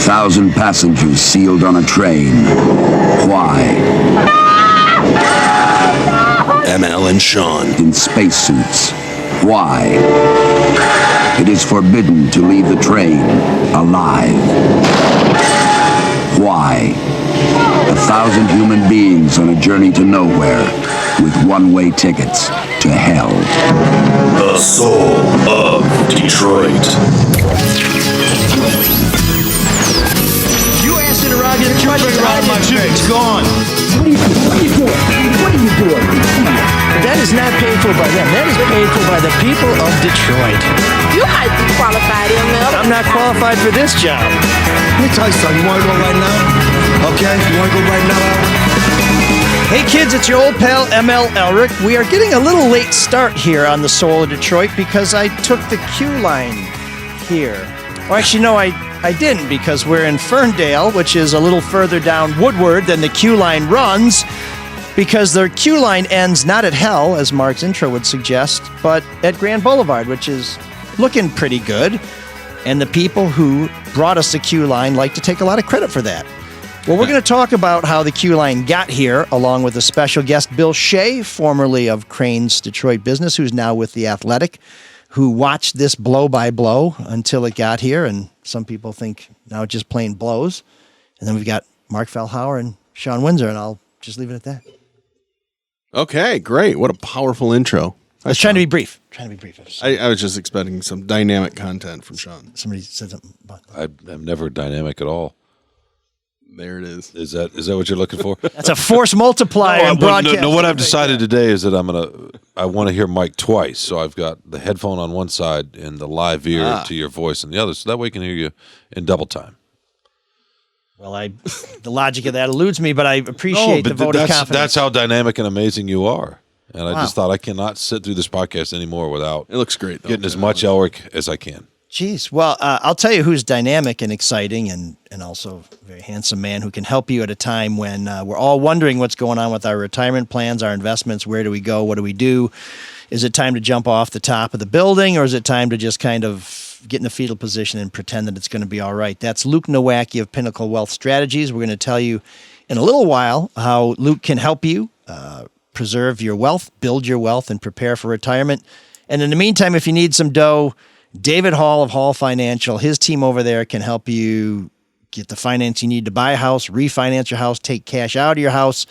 1,000 passengers sealed on a train. Why? ML and Shawn. In spacesuits. Why? It is forbidden to leave the train alive. Why? 1,000 human beings on a journey to nowhere with one-way tickets to hell. The soul of Detroit. You acid around your Detroit around my face. It's gone. What are you doing? That is not paid for by them. That is paid for by the people of Detroit. You might be qualified, ML. I'm not qualified for this job. Let me tell you something. You want to go right now? Okay? You want to go right now? Hey kids, it's your old pal ML Elric. We are getting a little late start here on the Soul of Detroit because I took the QLine here. Well, actually, no, I didn't, because we're in Ferndale, which is a little further down Woodward than the QLine runs, because the QLine ends not at hell, as Mark's intro would suggest, but at Grand Boulevard, which is looking pretty good. And the people who brought us the QLine like to take a lot of credit for that. Well, we're going to talk about how the QLine got here, along with a special guest, Bill Shea, formerly of Crain's Detroit business, who's now with The Athletic, who watched this blow by blow until it got here, and some people think now it just plain blows. And then we've got Mark Feldhauer and Shawn Windsor, and I'll just leave it at that. Okay, great. What a powerful intro. I was trying to be brief. I was just expecting some dynamic content from Shawn. Somebody said something about that. I'm never dynamic at all. There it is. Is that what you're looking for? That's a force multiplier in broadcast. No, what I've decided today is that I want to hear Mike twice. So I've got the headphone on one side and the live ear to your voice on the other, so that way I can hear you in double time. Well, the logic of that eludes me, but I appreciate the vote of confidence. That's how dynamic and amazing you are. And I just thought I cannot sit through this podcast anymore without It looks great, though. getting as much Elric as I can. Jeez. Well, I'll tell you who's dynamic and exciting and also a very handsome man who can help you at a time when we're all wondering what's going on with our retirement plans, our investments. Where do we go? What do we do? Is it time to jump off the top of the building, or is it time to just kind of get in the fetal position and pretend that it's going to be all right? That's Luke Nowacki of Pinnacle Wealth Strategies. We're going to tell you in a little while how Luke can help you preserve your wealth, build your wealth, and prepare for retirement. And in the meantime, if you need some dough, David Hall of Hall Financial, his team over there can help you get the finance you need to buy a house, refinance your house, take cash out of your house.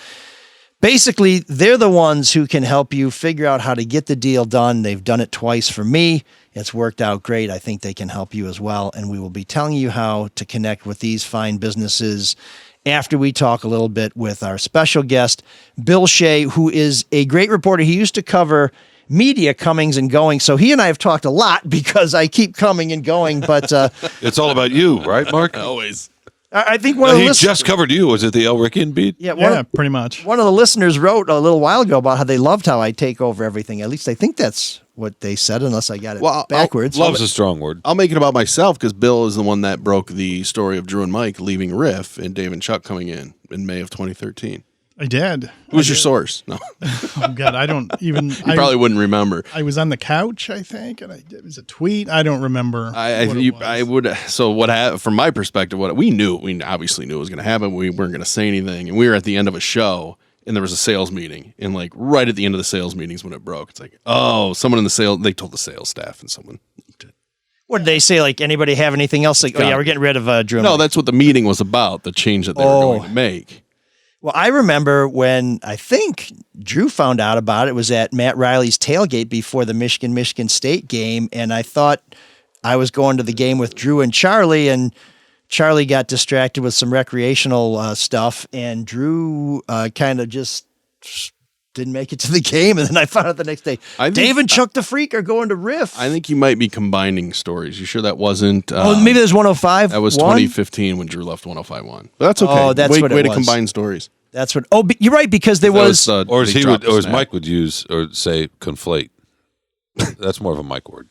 Basically, they're the ones who can help you figure out how to get the deal done. They've done it twice for me. It's worked out great. I think they can help you as well. And we will be telling you how to connect with these fine businesses after we talk a little bit with our special guest, Bill Shea, who is a great reporter. He used to cover media comings and going. So he and I have talked a lot because I keep coming and going, but It's all about you, right, Mark? Always. I think one of the He listeners just covered you. Was it the Elrician beat? Yeah, pretty much. One of the listeners wrote a little while ago about how they loved how I take over everything. At least I think that's what they said, unless I got it backwards. Love's a strong word. I'll make it about myself because Bill is the one that broke the story of Drew and Mike leaving Riff and Dave and Chuck coming in May of 2013. I did. Who was your source? No. Oh, God, I don't even... You probably wouldn't remember. I was on the couch, I think, and it was a tweet. I don't remember. I would. So what? From my perspective, what we obviously knew it was going to happen. We weren't going to say anything, and we were at the end of a show, and there was a sales meeting, and like right at the end of the sales meetings when it broke, it's like, oh, someone in the sales. They told the sales staff, and someone. What did they say? Like, anybody have anything else? Like, oh yeah, we're getting rid of Drew. No, that's what the meeting was about. The change that they were going to make. Well, I remember when I think Drew found out about it. It was at Matt Riley's tailgate before the Michigan State game, and I thought I was going to the game with Drew and Charlie got distracted with some recreational stuff, and Drew kind of just didn't make it to the game, and then I found out the next day, Dave and Chuck the Freak are going to Riff. I think you might be combining stories. You sure that wasn't... maybe there's 105. That was 2015 when Drew left 105.1. But that's okay. Oh, that's what it was. Way to combine stories. That's what... Oh, you're right, because there was... Or as Mike would use, or say, conflate. That's more of a Mike word.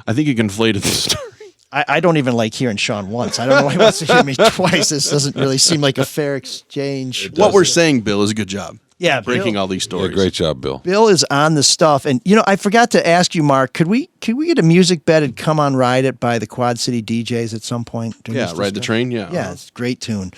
I think you conflated the story. I don't even like hearing Shawn once. I don't know why he wants to hear me twice. This doesn't really seem like a fair exchange. What we're saying, Bill, is a good job. Yeah, breaking Bill, all these Yeah, stories. great job, Bill. Bill is on the stuff. And, I forgot to ask you, Mark, could we get a music bed and come on Ride It by the Quad City DJs at some point? during Yeah, this Ride the discussion? Train. Yeah, Yeah, it's a great tune.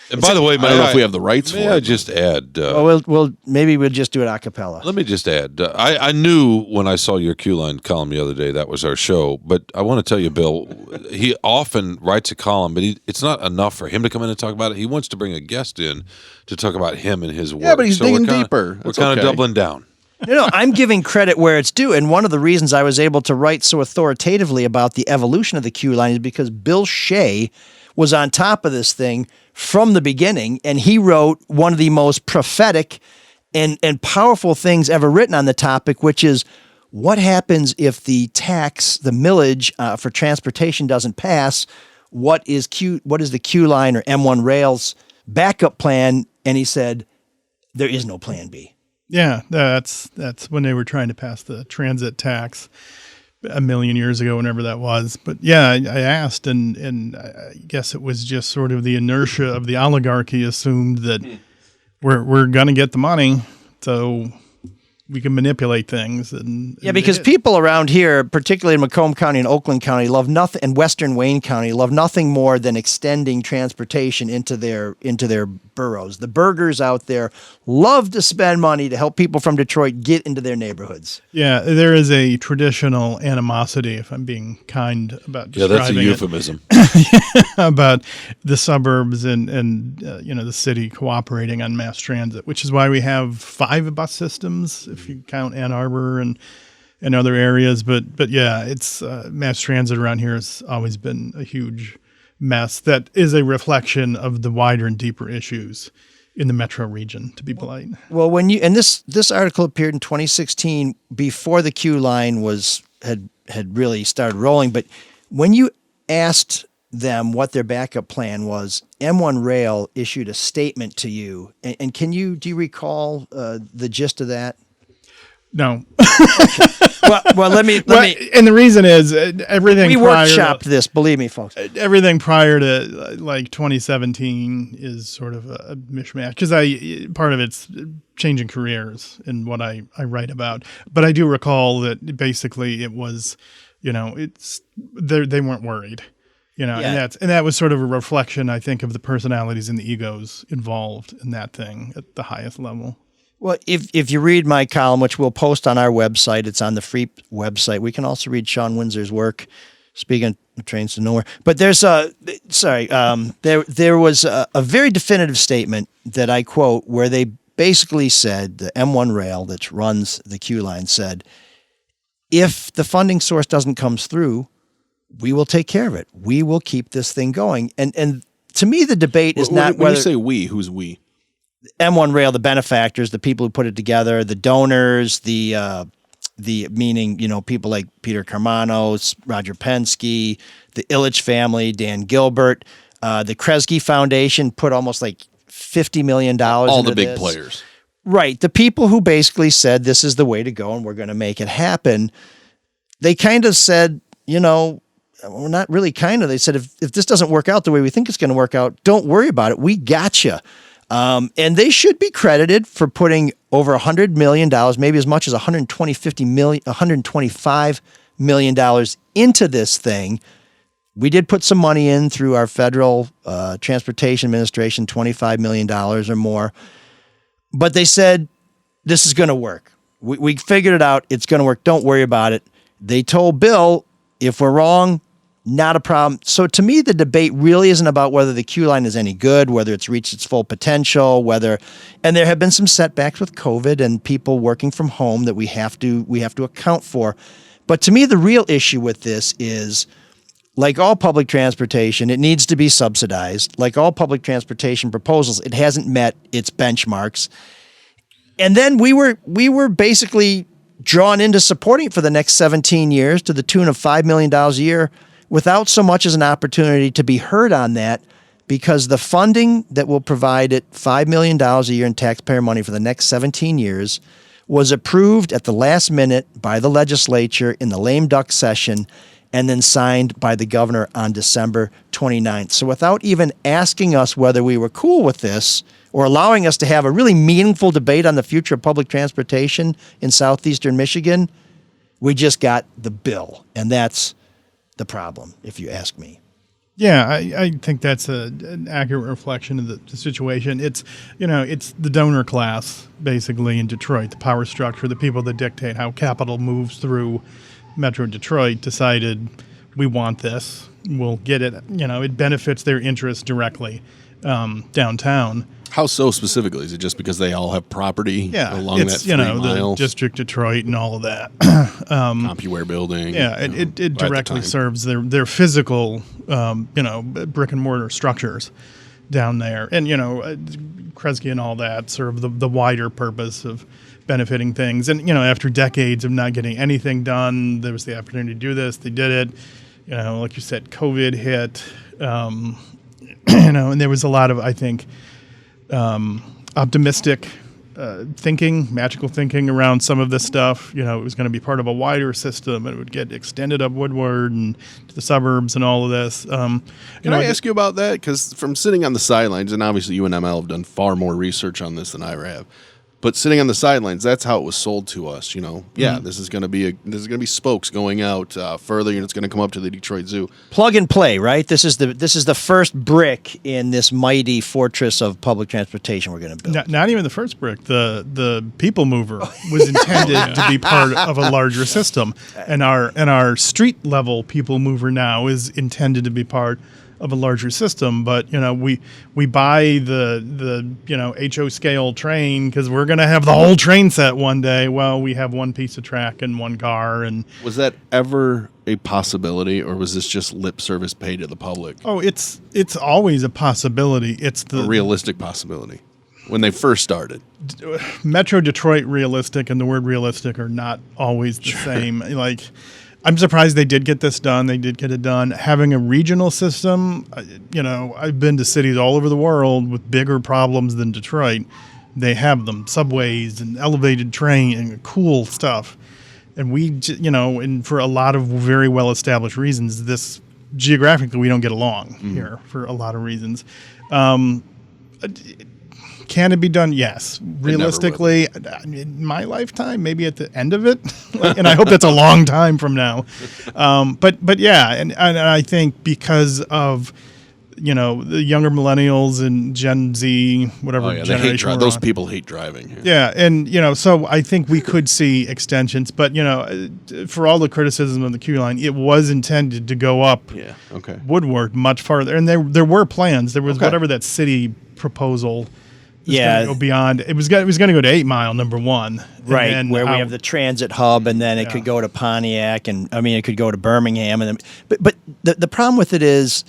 And by the way, I don't know if we have the rights for may it. I just add? Well, maybe we'll just do it a cappella. Let me just add. I knew when I saw your QLine column the other day that was our show, but I want to tell you, Bill, he often writes a column, but it's not enough for him to come in and talk about it. He wants to bring a guest in to talk about him and his work. Yeah, but he's digging we're kinda- deeper. We're That's kind of okay. doubling down. No, I'm giving credit where it's due. And one of the reasons I was able to write so authoritatively about the evolution of the Q line is because Bill Shea was on top of this thing from the beginning. And he wrote one of the most prophetic and powerful things ever written on the topic, which is what happens if the millage for transportation doesn't pass? What is the Q line or M1 rails backup plan? And he said, there is no plan B. Yeah, that's when they were trying to pass the transit tax a million years ago, whenever that was. But yeah, I asked, and I guess it was just sort of the inertia of the oligarchy assumed that we're going to get the money, so we can manipulate things. And Because people around here, particularly in Macomb County and Oakland County, love nothing, and Western Wayne County, love nothing more than extending transportation into their boroughs. The burgers out there love to spend money to help people from Detroit get into their neighborhoods. Yeah, there is a traditional animosity, if I'm being kind about Yeah, that's a describing it, euphemism. about the suburbs and the city cooperating on mass transit, which is why we have 5 bus systems if you count Ann Arbor and other areas. But yeah, it's mass transit around here has always been a huge mess that is a reflection of the wider and deeper issues in the metro region, to be polite. Well, this article appeared in 2016 before the Q line had really started rolling, but when you asked them what their backup plan was, M1 Rail issued a statement to you, and do you recall the gist of that? No. Well, let me. And the reason is everything. We prior workshopped this, believe me, folks. Everything prior to like 2017 is sort of a mishmash because part of it's changing careers in what I write about. But I do recall that basically it was, they weren't worried. Yeah. And that was sort of a reflection, I think, of the personalities and the egos involved in that thing at the highest level. Well, if you read my column, which we'll post on our website, it's on the free website. We can also read Shawn Windsor's work. Speaking of trains to nowhere, but there was a very definitive statement that I quote where they basically said the M1 rail that runs the Q line said, if the funding source doesn't come through, we will take care of it. We will keep this thing going. And to me, the debate is not when whether you say we, who's we? M1 Rail, the benefactors, the people who put it together, the donors, the meaning, people like Peter Carmanos, Roger Penske, the Illich family, Dan Gilbert, the Kresge Foundation put almost like $50 million All into the big this. players. Right. The people who basically said this is the way to go and we're going to make it happen. They kind of said, well, not really kind of. They said, if this doesn't work out the way we think it's going to work out, don't worry about it. We gotcha. And they should be credited for putting over $100 million, maybe as much as $125 million into this thing. We did put some money in through our federal transportation administration, $25 million or more. But they said, this is going to work. We figured it out. It's going to work. Don't worry about it. They told Bill, if we're wrong, not a problem. So to me, the debate really isn't about whether the Q line is any good, whether it's reached its full potential, and there have been some setbacks with COVID and people working from home that we have to account for. But to me, the real issue with this is, like all public transportation, it needs to be subsidized. Like all public transportation proposals, it hasn't met its benchmarks. And then we were basically drawn into supporting it for the next 17 years to the tune of $5 million a year without so much as an opportunity to be heard on that, because the funding that will provide it $5 million a year in taxpayer money for the next 17 years was approved at the last minute by the legislature in the lame duck session and then signed by the governor on December 29th. So without even asking us whether we were cool with this or allowing us to have a really meaningful debate on the future of public transportation in southeastern Michigan, we just got the bill. And that's the problem, if you ask me. Yeah, I think that's an accurate reflection of the situation. It's, it's the donor class, basically, in Detroit, the power structure, the people that dictate how capital moves through Metro Detroit decided we want this, we'll get it. It benefits their interests directly downtown. How so specifically? Is it just because they all have property along it's, that 3 miles? the District Detroit and all of that. CompuWare building. Yeah, it directly serves their physical, brick and mortar structures down there. And, Kresge and all that serve the wider purpose of benefiting things. And, after decades of not getting anything done, there was the opportunity to do this. They did it. Like you said, COVID hit, and there was a lot of, I think, optimistic thinking, magical thinking around some of this stuff. It was going to be part of a wider system, and it would get extended up Woodward and to the suburbs and all of this. Can I ask you about that? Because from sitting on the sidelines, and obviously you and ML have done far more research on this than I ever have, but sitting on the sidelines, that's how it was sold to us. This is going to be spokes going out further, and it's going to come up to the Detroit Zoo. Plug and play, right? This is the first brick in this mighty fortress of public transportation we're going to build. Not even the first brick. The people mover was intended to be part of a larger system, and our street level people mover now is intended to be part of a larger system. But we buy the HO scale train because we're going to have the whole train set one day. Well, we have one piece of track and one car. And was that ever a possibility, or was this just lip service paid to the public? Oh, it's always a possibility. It's a realistic possibility when they first started. Metro Detroit realistic and the word realistic are not always the same. I'm surprised they did get this done. They did get it done. Having a regional system, I've been to cities all over the world with bigger problems than Detroit. They have them, subways and elevated train and cool stuff. And we, and for a lot of very well-established reasons, this geographically we don't get along here for a lot of reasons. Can it be done? Yes. Realistically, in my lifetime, maybe at the end of it, and I hope that's a long time from now. But yeah, and I think because of the younger millennials and Gen Z, whatever generation those people hate driving. Yeah, and so I think we could see extensions, but for all the criticism of the QLine, it was intended to go up Woodward much farther, and there were plans. There was whatever that city proposal. Go beyond. It was going to go to 8 Mile, number one, right? Where we have the transit hub, and then it could go to Pontiac, and it could go to Birmingham, and then, but the problem with it is,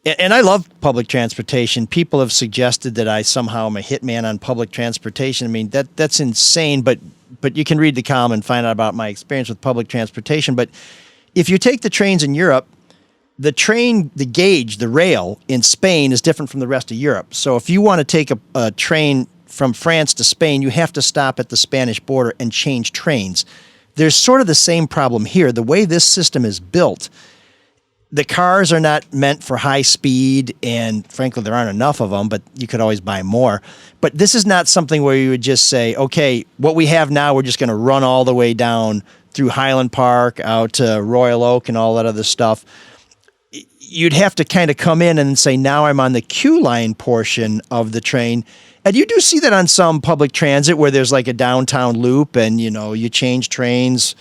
and I love public transportation. People have suggested that I somehow am a hitman on public transportation. That's insane. But you can read the column and find out about my experience with public transportation. But if you take the trains in Europe, the train, the gauge, the rail in Spain is different from the rest of Europe. So if you want to take a train from France to Spain, you have to stop at the Spanish border and change trains. There's sort of the same problem here. The way this system is built, the cars are not meant for high speed, and frankly, there aren't enough of them, but you could always buy more. But this is not something where you would just say, okay, what we have now, we're just going to run all the way down through Highland Park, out to Royal Oak and all that other stuff. You'd have to kind of come in and say, now I'm on the QLine portion of the train. And you do see that on some public transit where there's like a downtown loop and, you change trains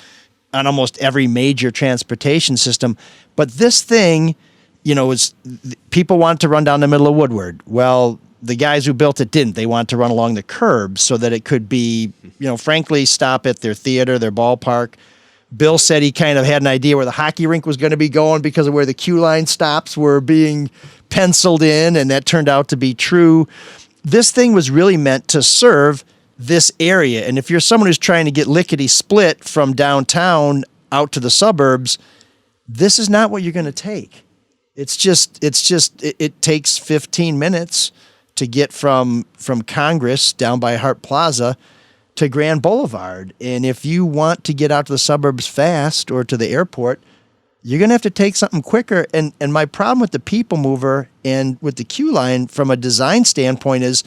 on almost every major transportation system. But this thing, is people want to run down the middle of Woodward. Well, the guys who built it didn't. They want to run along the curbs so that it could be, frankly, stop at their theater, their ballpark. Bill said he kind of had an idea where the hockey rink was going to be going because of where the QLine stops were being penciled in, and that turned out to be true. This thing was really meant to serve this area. And if you're someone who's trying to get lickety-split from downtown out to the suburbs, this is not what you're going to take. It takes 15 minutes to get from Congress down by Hart Plaza to Grand Boulevard. And if you want to get out to the suburbs fast or to the airport, you're going to have to take something quicker. And my problem with the people mover and with the QLine from a design standpoint is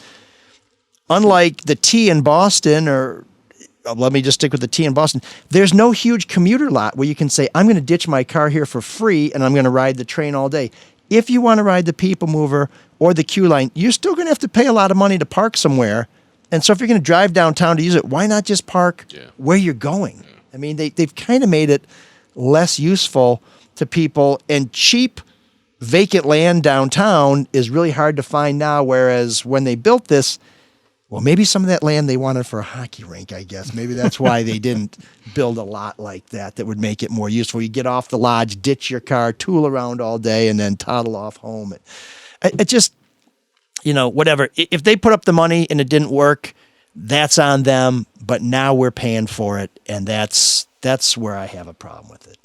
unlike the T in Boston, or let me just stick with the T in Boston, there's no huge commuter lot where you can say, I'm going to ditch my car here for free and I'm going to ride the train all day. If you want to ride the People Mover or the QLine, you're still going to have to pay a lot of money to park somewhere. And so if you're going to drive downtown to use it, why not just park where you're going? Yeah. I mean, they've kind of made it less useful to people, and cheap vacant land downtown is really hard to find now, whereas when they built this, well, maybe some of that land they wanted for a hockey rink, I guess. Maybe that's why they didn't build a lot like that would make it more useful. You get off the lodge, ditch your car, tool around all day, and then toddle off home. It just, whatever. If they put up the money and it didn't work, that's on them. But now we're paying for it, and that's where I have a problem with it.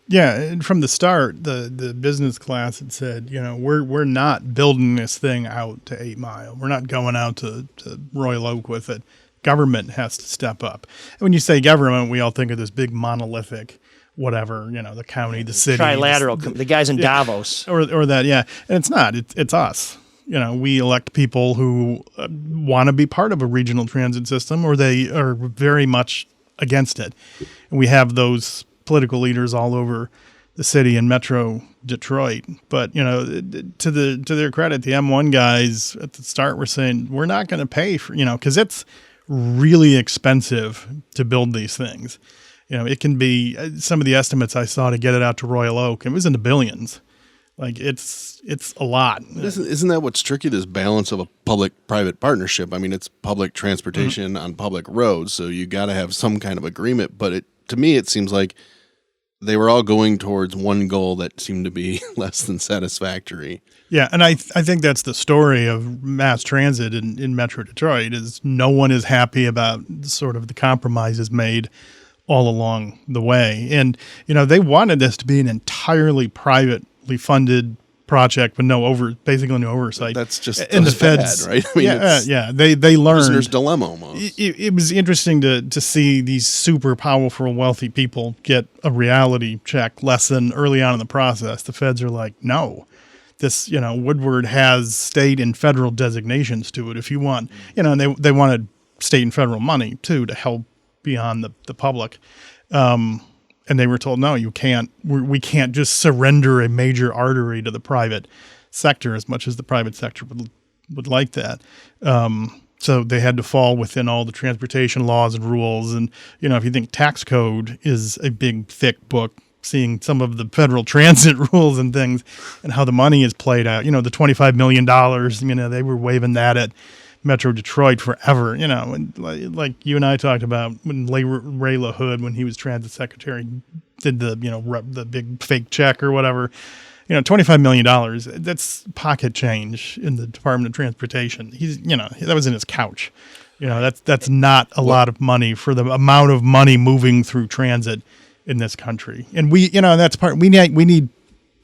Yeah, and from the start, the business class had said, we're not building this thing out to 8 Mile. We're not going out to Royal Oak with it. Government has to step up. And when you say government, we all think of this big monolithic, whatever, the county, the city. Trilateral, the guys in Davos. Or that, yeah. And it's not. It's us. We elect people who want to be part of a regional transit system, or they are very much against it. And we have those political leaders all over the city and Metro Detroit. But, to their credit, the M1 guys at the start were saying, we're not going to pay for, because it's really expensive to build these things. It can be, some of the estimates I saw to get it out to Royal Oak, it was in the billions. Like, it's a lot. Isn't that what's tricky, this balance of a public-private partnership? I mean, it's public transportation on public roads, so you got to have some kind of agreement. But to me, it seems like they were all going towards one goal that seemed to be less than satisfactory. Yeah, and I think that's the story of mass transit in Metro Detroit, is no one is happy about sort of the compromises made all along the way. And, they wanted this to be an entirely privately funded project with basically no oversight. That's just and the feds, bad, right? I mean, they learned. Prisoner's dilemma almost. It was interesting to see these super powerful, wealthy people get a reality check lesson early on in the process. The feds are like, no, this, Woodward has state and federal designations to it. If you want, and they wanted state and federal money too to help beyond the public. And they were told, no, you can't. We can't just surrender a major artery to the private sector, as much as the private sector would like that. So they had to fall within all the transportation laws and rules. And, if you think tax code is a big, thick book, seeing some of the federal transit rules and things and how the money is played out, the $25 million, they were waving that at Metro Detroit forever, and like you and I talked about when Ray LaHood, when he was transit secretary, did the big fake check or whatever, $25 million, that's pocket change in the Department of Transportation. He's, that was in his couch. That's not a lot of money for the amount of money moving through transit in this country. And we need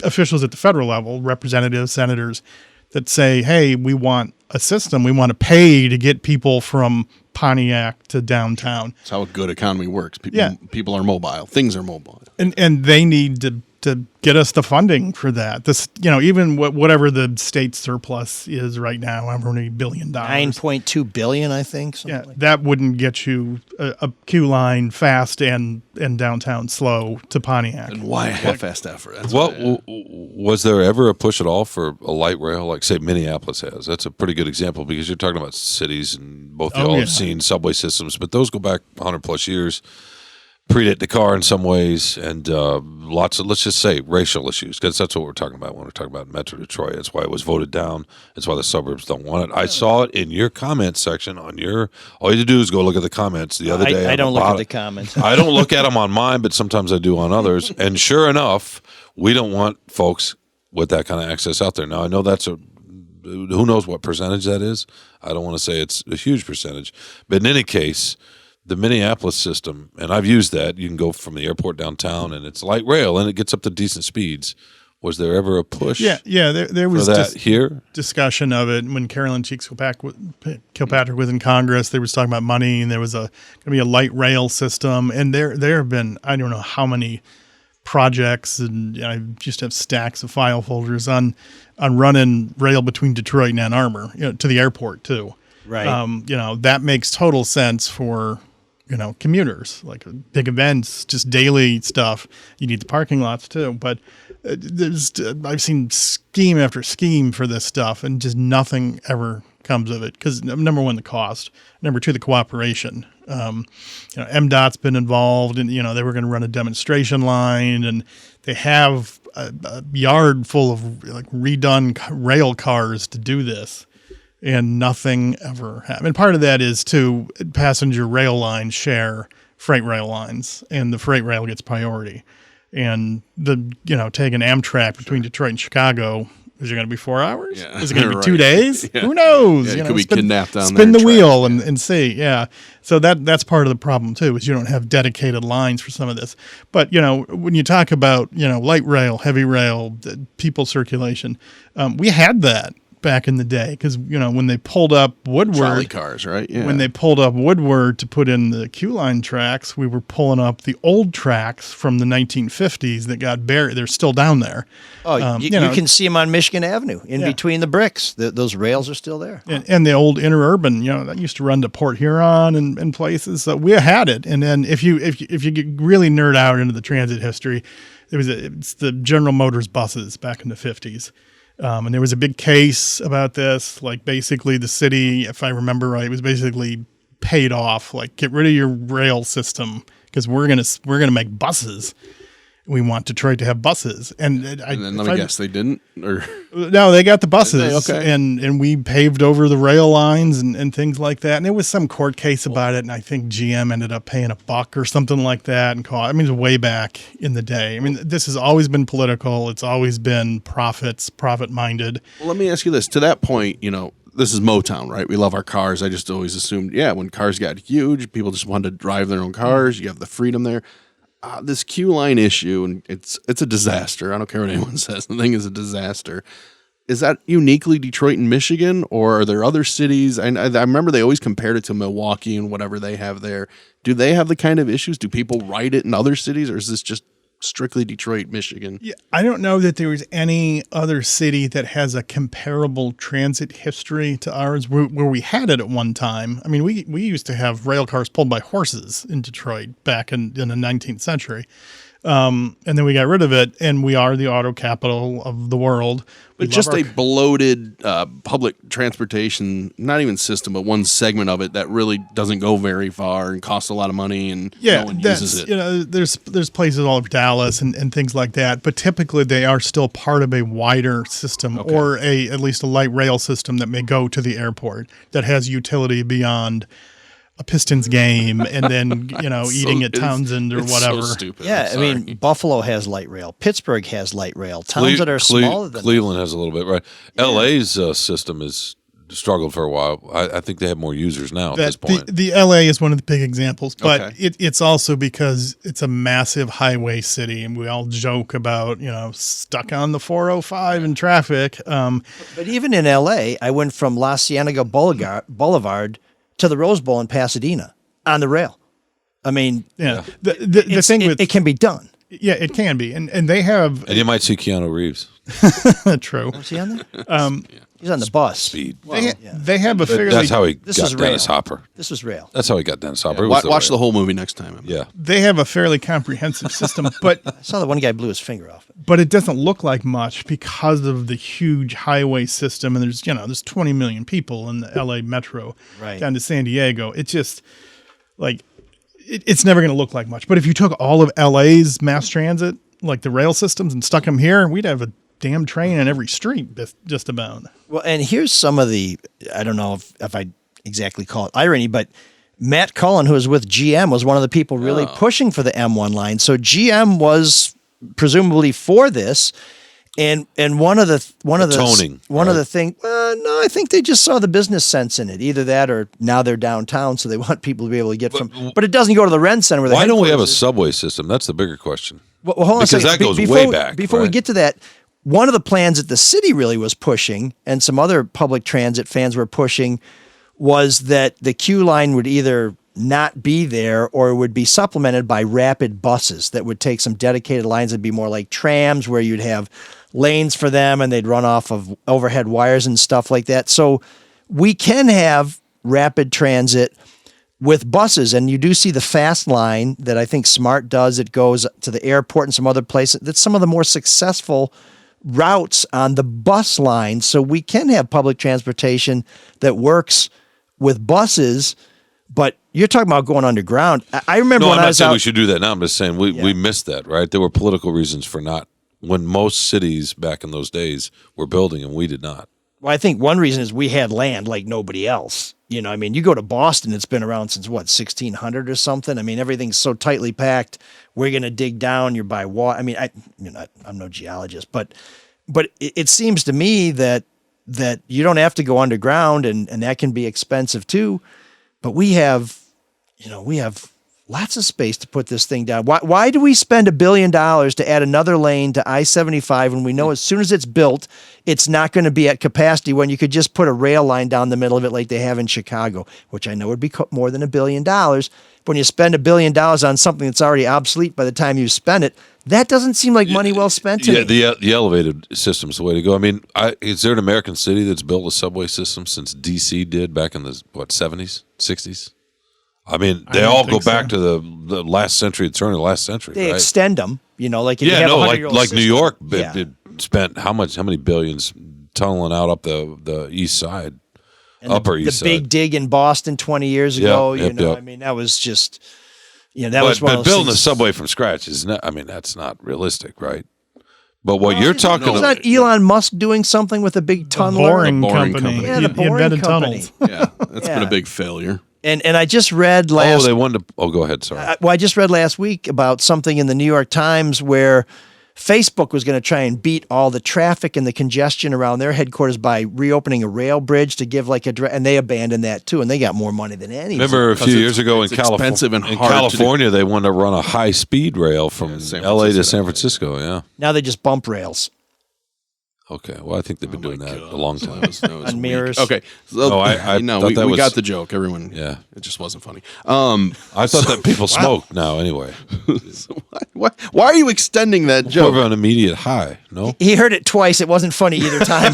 officials at the federal level, representatives, senators, that say, hey, we want a system. We want to pay to get people from Pontiac to downtown. That's how a good economy works. People are mobile. Things are mobile. And they need to get us the funding for that. This, even whatever the state surplus is right now, however many $1 billion. $9.2 billion, I think. That wouldn't get you a QLine fast and downtown slow to Pontiac. And why half-assed effort? Was there ever a push at all for a light rail like, say, Minneapolis has? That's a pretty good example, because you're talking about cities, and both y'all have seen subway systems, but those go back 100+ years. Predate the car in some ways, and lots of, let's just say, racial issues, because that's what we're talking about when we're talking about Metro Detroit. That's why it was voted down. That's why the suburbs don't want it. I saw it in your comment section on your, all you have to do is go look at the comments the other day. I don't look at the comments. I don't look at them on mine, but sometimes I do on others. And sure enough, we don't want folks with that kind of access out there. Now, I know that's who knows what percentage that is. I don't want to say it's a huge percentage. But in any case, the Minneapolis system, and I've used that. You can go from the airport downtown, and it's light rail, and it gets up to decent speeds. Was there ever a push? Yeah. There was here discussion of it when Carolyn Cheeks Kilpatrick was in Congress. They was talking about money, and there was going to be a light rail system, and there have been, I don't know how many projects, and I just have stacks of file folders on running rail between Detroit and Ann Arbor, to the airport too. Right. That makes total sense for, commuters, like big events, just daily stuff. You need the parking lots too. But I've seen scheme after scheme for this stuff, and just nothing ever comes of it. Because number one, the cost. Number two, the cooperation. MDOT's been involved, and they were going to run a demonstration line, and they have a yard full of like redone rail cars to do this. And nothing ever happened. And part of that is too, passenger rail lines share freight rail lines, and the freight rail gets priority. And taking Amtrak between Detroit and Chicago, is it going to be 4 hours? Yeah. Is it going to be Right. 2 days? Yeah. Who knows? Yeah, it could be kidnapped down there. Spin the and wheel trapped. and see. Yeah. So that's part of the problem too, is you don't have dedicated lines for some of this. But when you talk about light rail, heavy rail, people circulation, we had that back in the day, because when they pulled up Woodward, Trolley cars, right? Yeah. when they pulled up Woodward to put in the QLine tracks, we were pulling up the old tracks from the 1950s that got buried. They're still down there. Oh, you can see them on Michigan Avenue in between the bricks. Those rails are still there. And the old interurban, that used to run to Port Huron and places. So we had it. And then if you get really nerd out into the transit history, it's the General Motors buses back in the 50s. And there was a big case about this. Like, basically the city, if I remember right, was basically paid off. Like, get rid of your rail system, because we're gonna make buses. We want Detroit to have buses. And then let me guess, they didn't? Or no, they got the buses. Okay. And we paved over the rail lines and things like that. And there was some court case about it, and I think GM ended up paying $1 or something like that. And it was way back in the day. I mean, this has always been political. It's always been profit-minded. Well, let me ask you this. To that point, this is Motown, right? We love our cars. I just always assumed, when cars got huge, people just wanted to drive their own cars. You have the freedom there. This QLine issue, and it's a disaster. I don't care what anyone says. The thing is a disaster. Is that uniquely Detroit and Michigan, or are there other cities? I remember they always compared it to Milwaukee and whatever they have there. Do they have the kind of issues? Do people ride it in other cities, or is this just strictly Detroit, Michigan? Yeah, I don't know that there was any other city that has a comparable transit history to ours where we had it at one time. I mean, we used to have rail cars pulled by horses in Detroit back in the 19th century. And then we got rid of it, and we are the auto capital of the world. But just a bloated public transportation, not even system, but one segment of it that really doesn't go very far and costs a lot of money, and no one uses it. There's places all over Dallas and things like that, but typically they are still part of a wider system, or at least a light rail system that may go to the airport that has utility beyond a Pistons game and then, eating at Townsend or whatever. So stupid. Yeah, I mean, Buffalo has light rail. Pittsburgh has light rail. Towns that are smaller than Cleveland has a little bit, right? Yeah. LA's system has struggled for a while. I think they have more users now at this point. The LA is one of the big examples, but it's also because it's a massive highway city, and we all joke about, stuck on the 405 in traffic. But even in LA, I went from La Cienega Boulevard to the Rose Bowl in Pasadena on the rail. I mean, the thing with it can be done. Yeah, it can be, and they have. And you might see Keanu Reeves. True. Was he on there? He's on the bus. Speed. They have a fairly. That's how he This got is Dennis rail. Hopper. This was rail. That's how he got Dennis Hopper. Watch the whole movie next time. Yeah. They have a fairly comprehensive system, but I saw that one guy blew his finger off. but it doesn't look like much because of the huge highway system. And there's 20 million people in the LA metro down to San Diego. It's just like it's never going to look like much. But if you took all of LA's mass transit, like the rail systems, and stuck them here, we'd have a damn train on every street, just about. Well, and here's some of the, I don't know if I exactly call it irony, but Matt Cullen, who was with GM, was one of the people really pushing for the M1 line. So GM was presumably for this. And one of the things, no, I think they just saw the business sense in it. Either that, or now they're downtown, so they want people to be able to get but it doesn't go to the Ren Center. Where why don't we have a subway system? That's the bigger question. Well, hold on because a second. that goes way back. Before we get to that, one of the plans that the city really was pushing, and some other public transit fans were pushing, was that the Q line would either not be there or would be supplemented by rapid buses that would take some dedicated lines and be more like trams, where you'd have lanes for them and they'd run off of overhead wires and stuff like that. So we can have rapid transit with buses. And you do see the fast line that I think SMART does. It goes to the airport and some other places. That's some of the more successful routes on the bus line. So we can have public transportation that works with buses, but you're talking about going underground. I remember when I'm I not was saying out. we should do that now. I'm just saying we missed that, right? There were political reasons for not, when most cities back in those days were building and we did not. Well, I think one reason is we had land like nobody else. You know, I mean, you go to Boston, it's been around since what, 1600 or something. I mean, everything's so tightly packed. We're going to dig down. You're by water. I mean, I'm no geologist, but it seems to me that you don't have to go underground, and that can be expensive too. But we have lots of space to put this thing down. Why do we spend $1 billion to add another lane to I-75 when we know as soon as it's built, it's not going to be at capacity, when you could just put a rail line down the middle of it like they have in Chicago, which I know would be more than $1 billion. But when you spend $1 billion on something that's already obsolete by the time you spend it, that doesn't seem like money well spent to me. The elevated system's the way to go. I mean, is there an American city that's built a subway system since D.C. did back in the 70s, 60s? I mean, they all go back to the last century, turn of the last century. They right? extend them, like if you have a 100-year-old like system. New York Yeah. it spent how many billions tunneling out up the east side, And upper east the side. big dig in Boston 20 years ago. Yep. I mean, that was just, that was one of But those building a things. subway from scratch is not. I mean, that's not realistic, right? But what you're talking Is about, not Elon Musk doing something with a big tunnel? Boring boring company. company. Yeah, He the boring invented company. tunnels. Yeah, that's been Yeah. a big failure. And I just read last. they wanted to. Oh, go ahead. Sorry. I just read last week about something in the New York Times where Facebook was going to try and beat all the traffic and the congestion around their headquarters by reopening a rail bridge to give and they abandoned that too, and they got more money than any. Remember a few years ago in expensive and in hard to do. California, they wanted to run a high speed rail from San L.A. to Francisco. San Francisco. Yeah. Now they just bump rails. Okay. Well, I think they've been doing that a long time. That was On mirrors. weak. Okay. So, Oh, I no, thought we that was- got the joke. Everyone. Yeah. It just wasn't funny. I thought that people smoke now. Anyway, So why are you extending that more joke? of an immediate high. No. He heard it twice. It wasn't funny either time.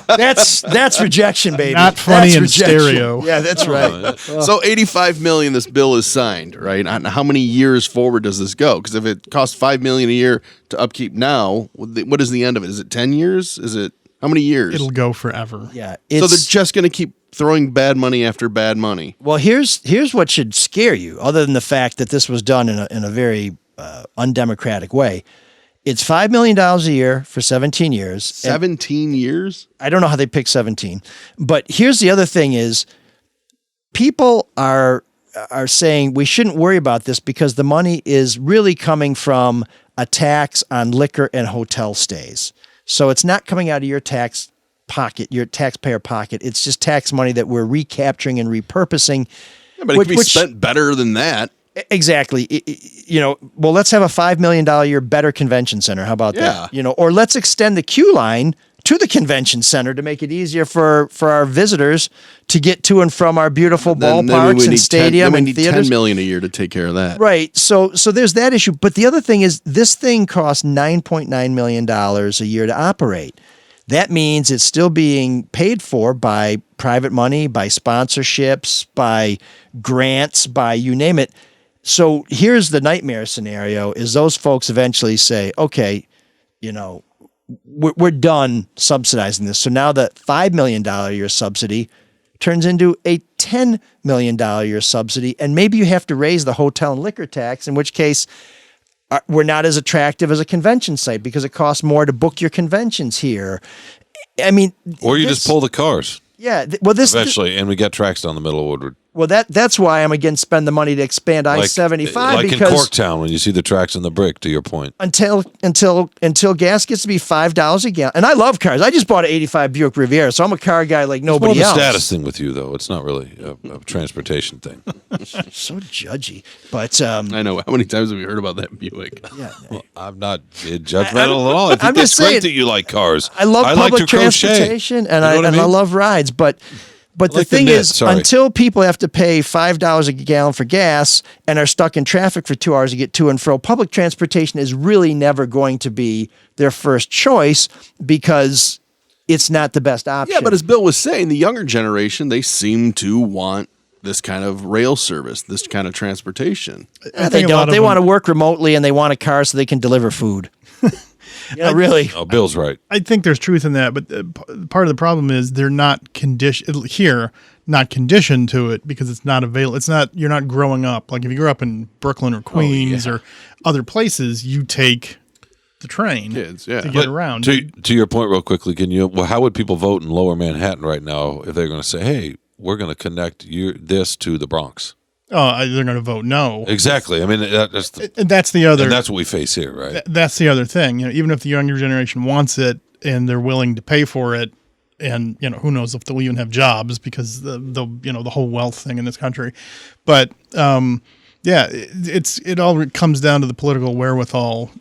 That's rejection, baby. Not funny That's in rejection. stereo. Yeah, that's right. So $85 million this bill is signed, right? On how many years forward does this go? Because if it costs $5 million a year to upkeep now, what is the end of it? Is it 10 years? Is it how many years? It'll go forever. Yeah. So they're It's, just going to keep throwing bad money after bad money. well, here's what should scare you, other than the fact that this was done in a very undemocratic way. It's $5 million a year for 17 years. 17 years? I don't know how they picked 17. But here's the other thing is people are saying we shouldn't worry about this because the money is really coming from a tax on liquor and hotel stays. So it's not coming out of your tax pocket, your taxpayer pocket. It's just tax money that we're recapturing and repurposing. Yeah, but it could be spent better than that. Exactly. Well, let's have a $5 million a year better convention center. How about that? Or let's extend the QLine to the convention center to make it easier for our visitors to get to and from our beautiful ballparks and stadium and theaters. $10 million a year to take care of that. Right. So there's that issue. But the other thing is this thing costs $9.9 million a year to operate. That means it's still being paid for by private money, by sponsorships, by grants, by you name it. So here's the nightmare scenario is those folks eventually say, okay, we're done subsidizing this. So now the $5 million a year subsidy turns into a $10 million a year subsidy. And maybe you have to raise the hotel and liquor tax, in which case we're not as attractive as a convention site because it costs more to book your conventions here. I mean, Or you just pull the cars Yeah. Well, this eventually, and we got tracks down the middle of Woodward. Well, that's why I'm against spend the money to expand I-75 like because in Corktown when you see the tracks in the brick. To your point, until gas gets to be $5 a gallon, and I love cars. I just bought an '85 Buick Riviera, so I'm a car guy like it's more nobody of a else. status thing with you, though. It's not really a transportation thing. So judgy, but I know. How many times have we heard about that Buick? yeah. I'm not judgmental at all. I think I'm that's just great saying, that you like cars. I love like public your crochet. transportation, and You know what I mean? love rides, but the like the thing knit, is, sorry. until people have to pay $5 a gallon for gas and are stuck in traffic for 2 hours to get to and fro, public transportation is really never going to be their first choice because it's not the best option. Yeah, but as Bill was saying, the younger generation, they seem to want this kind of rail service, this kind of transportation. They don't. They want to work remotely and they want a car so they can deliver food. Really. Oh, Bill's right. I think there's truth in that, but part of the problem is they're not conditioned to it because it's not available. It's not, you're not growing up. Like if you grew up in Brooklyn or Queens or other places, you take the train to get around. To your point real quickly, how would people vote in Lower Manhattan right now if they're going to say, hey, we're going to connect this to the Bronx? Oh, they're going to vote no. Exactly. I mean, that's the other. And that's what we face here, right? That's the other thing. Even if the younger generation wants it and they're willing to pay for it, and who knows if they'll even have jobs because the whole wealth thing in this country, but it all comes down to the political wherewithal.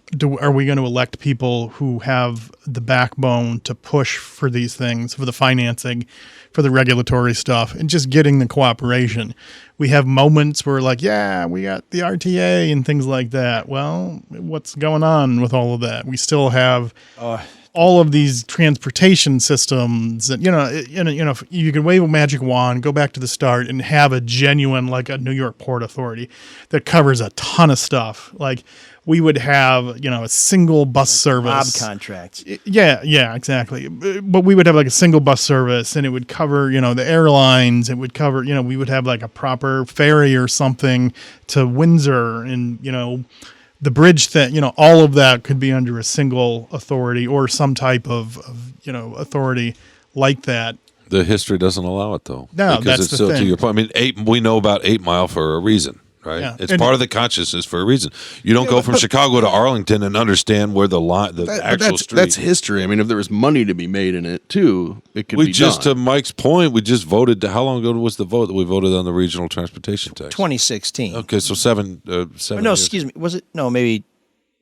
Are we going to elect people who have the backbone to push for these things, for the financing, for the regulatory stuff, and just getting the cooperation? We have moments where we got the RTA and things like that. Well, what's going on with all of that? We still have all of these transportation systems, and if you can wave a magic wand, go back to the start, and have a genuine, like a New York Port Authority that covers a ton of stuff. Like we would have, a single bus service. Mob contracts. Yeah, exactly. But we would have like a single bus service, and it would cover, the airlines. It would cover, we would have like a proper ferry or something to Windsor, and the bridge thing, all of that could be under a single authority or some type of authority like that. The history doesn't allow it, though. No, because that's it's the still thing. To your point. I mean, we know about 8 Mile for a reason, right? Yeah. It's part of the consciousness for a reason. You don't go from Chicago to Arlington and understand where the actual street. That's history. I mean, if there was money to be made in it too, it could be done. To Mike's point, we just voted. How long ago was the vote that we voted on the regional transportation tax? 2016. Okay, so seven. No, years. excuse me. Was it? No, maybe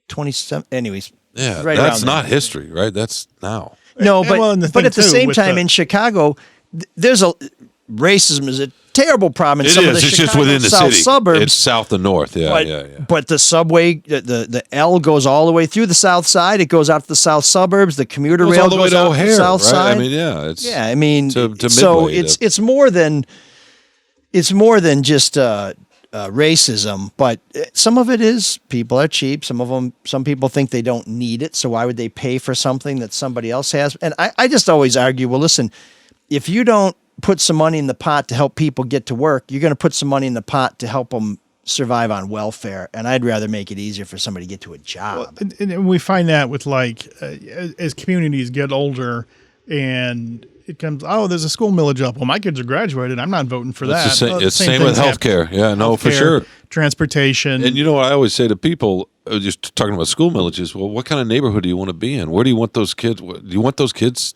27. Anyways. Yeah, right that's not history, right? That's now. No, but at the same time in Chicago, there's racism is a terrible problem in some of the It's Chicago just within the South city. suburbs. It's south and north. Yeah. But the subway, the L goes all the way through the south side. It goes out to the south suburbs. The commuter rail all the way goes to out O'Hare, to the south right? side. I mean, to so Midway, it's more than just racism, but some of it is people are cheap. Some people think they don't need it. So why would they pay for something that somebody else has? And I just always argue, well, listen, if you don't put some money in the pot to help people get to work, you're going to put some money in the pot to help them survive on welfare. And I'd rather make it easier for somebody to get to a job. Well, and we find that with as communities get older and it comes, there's a school millage up. Well, my kids are graduated. I'm not voting for that. It's same with healthcare. Yeah, no, for sure. Transportation. And you know what I always say to people, just talking about school millages, well, what kind of neighborhood do you want to be in? Where do you want those kids? Do you want those kids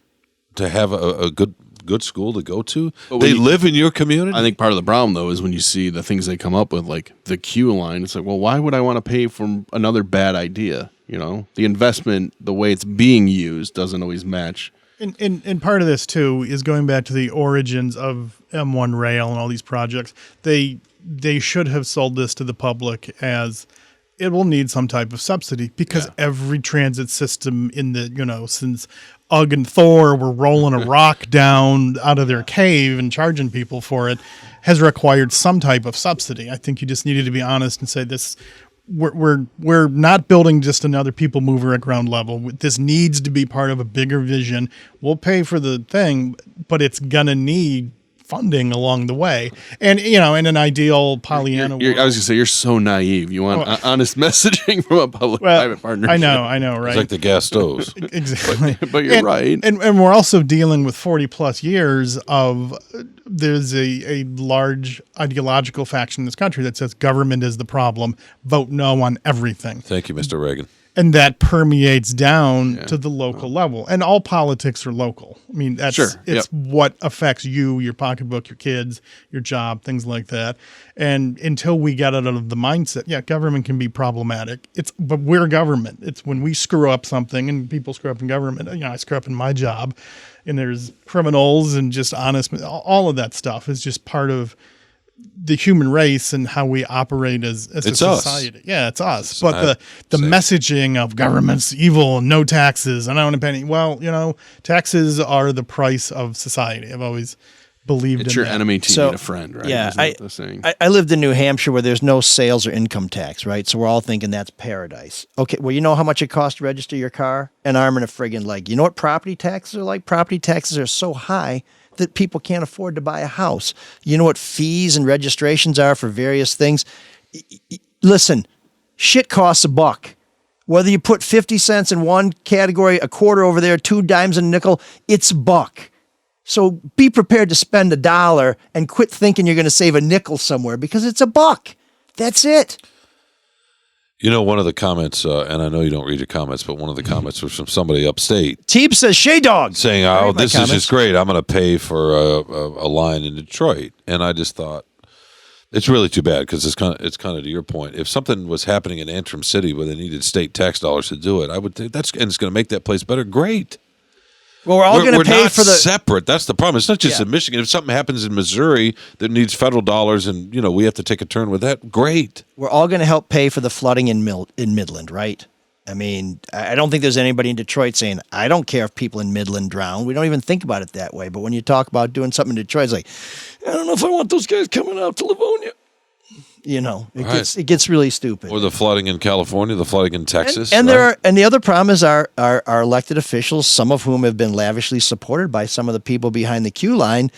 to have a good school to go to? They live in your community? I think part of the problem, though, is when you see the things they come up with, like the QLine, it's like, well, why would I want to pay for another bad idea? The investment, the way it's being used doesn't always match. And part of this, too, is going back to the origins of M1 Rail and all these projects. They should have sold this to the public as it will need some type of subsidy because every transit system in the, since Ugg and Thor were rolling a rock down out of their cave and charging people for it, has required some type of subsidy. I think you just needed to be honest and say this. We're not building just another people mover at ground level. This needs to be part of a bigger vision. We'll pay for the thing, but it's gonna need funding along the way. And in an ideal Pollyanna world, I was gonna say you're so naive. You want honest messaging from a public-private partnership. I know, right? It's like the gas stoves. Exactly. But you're right. And we're also dealing with 40 plus years of there's a large ideological faction in this country that says government is the problem. Vote no on everything. Thank you, Mr. Reagan. And that permeates down to the local level. And all politics are local. I mean, it's what affects you, your pocketbook, your kids, your job, things like that. And until we get out of the mindset, government can be problematic. But we're government. It's when we screw up something, and people screw up in government. I screw up in my job, and there's criminals and just honest. All of that stuff is just part of the human race and how we operate as a It's us. society. Yeah, it's us. But the messaging of government's evil, no taxes, and I don't penny. Well, taxes are the price of society. I've always believed It's in your that. enemy to need a friend, right? Yeah, Isn't that the saying? I lived in New Hampshire where there's no sales or income tax, right? So we're all thinking that's paradise. Okay, well, you know how much it costs to register your car? An arm and a friggin' leg. You know what property taxes are like? Property taxes are so high that people can't afford to buy a house. You know what fees and registrations are for various things? Listen, shit costs $1. Whether you put 50 cents in one category, a quarter over there, 2 dimes and a nickel, it's $1. So be prepared to spend $1 and quit thinking you're going to save a nickel somewhere because it's $1. That's it. One of the comments, and I know you don't read your comments, but one of the comments was from somebody upstate Teeb says, Shea Dog. saying, I "Oh, read my this is comments. just great. I'm going to pay for a line in Detroit." And I just thought, it's really too bad because it's kind of to your point. If something was happening in Antrim City where they needed state tax dollars to do it, I would think and it's going to make that place better. Great. Well, we're all going to pay not for the separate. That's the problem. It's not just in Michigan. If something happens in Missouri that needs federal dollars, and we have to take a turn with that, great. We're all going to help pay for the flooding in Midland, right? I mean, I don't think there's anybody in Detroit saying, I don't care if people in Midland drown. We don't even think about it that way. But when you talk about doing something in Detroit, it's like, I don't know if I want those guys coming out to Livonia. It gets really stupid. Or the flooding in California, the flooding in Texas. And the other problem is our elected officials, some of whom have been lavishly supported by some of the people behind the QLine,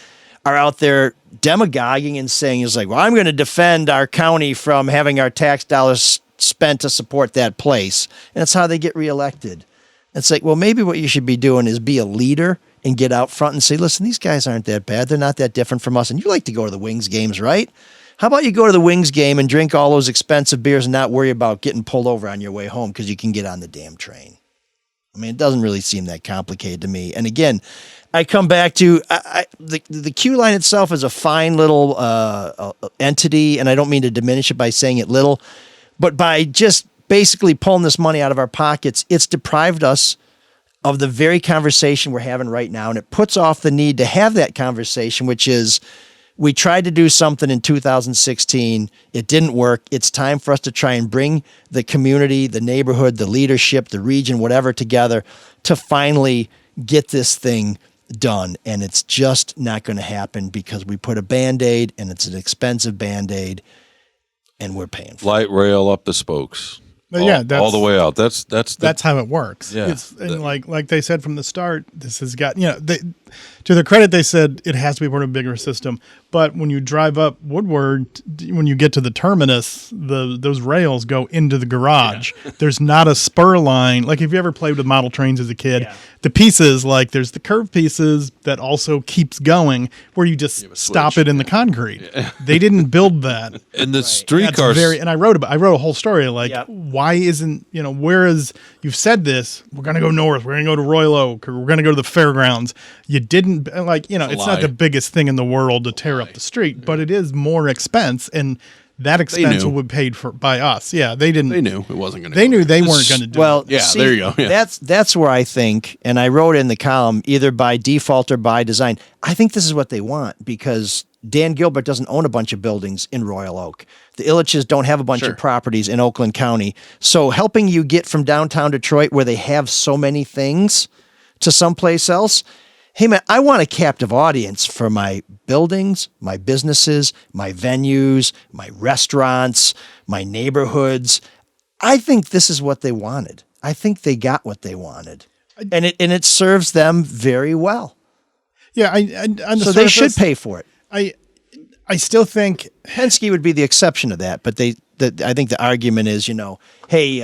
are out there demagoguing and saying, I'm going to defend our county from having our tax dollars spent to support that place. And that's how they get reelected. It's like, well, maybe what you should be doing is be a leader and get out front and say, listen, these guys aren't that bad. They're not that different from us. And you like to go to the Wings games, right? How about you go to the Wings game and drink all those expensive beers and not worry about getting pulled over on your way home because you can get on the damn train? I mean, it doesn't really seem that complicated to me. And again, I come back to the QLine itself is a fine little entity, and I don't mean to diminish it by saying it little, but by just basically pulling this money out of our pockets, it's deprived us of the very conversation we're having right now, and it puts off the need to have that conversation, which is, we tried to do something in 2016. It didn't work. It's time for us to try and bring the community, the neighborhood, the leadership, the region, whatever together to finally get this thing done. And it's just not going to happen because we put a Band-Aid, and it's an expensive Band-Aid, and we're paying for it. Light rail up the spokes. But all the way out. That's how it works. Yeah. And like they said from the start, this has got, to their credit, they said it has to be part of a bigger system. But when you drive up Woodward, when you get to the terminus, those rails go into the garage. Yeah. There's not a spur line. Like if you ever played with model trains as a kid, the pieces, like there's the curved pieces that also keeps going where you just stop it in the concrete. Yeah. They didn't build that. And the streetcars. And I wrote a whole story like, why isn't, whereas you've said this, we're going to go north, we're going to go to Royal Oak, or we're going to go to the fairgrounds. You didn't, it's not the biggest thing in the world to tear up the street, but it is more expense, and that expense will be paid for by us. Yeah, they didn't. They knew it wasn't going to. They knew they weren't going to do it. Well, there you go. Yeah. That's where I think, and I wrote in the column, either by default or by design, I think this is what they want, because Dan Gilbert doesn't own a bunch of buildings in Royal Oak. The Illiches don't have a bunch of properties in Oakland County. So helping you get from downtown Detroit, where they have so many things, to someplace else, hey man, I want a captive audience for my buildings, my businesses, my venues, my restaurants, my neighborhoods. I think this is what they wanted. I think they got what they wanted. And it serves them very well. Yeah, so they should pay for it. I still think Penske would be the exception to that, but I think the argument is, hey,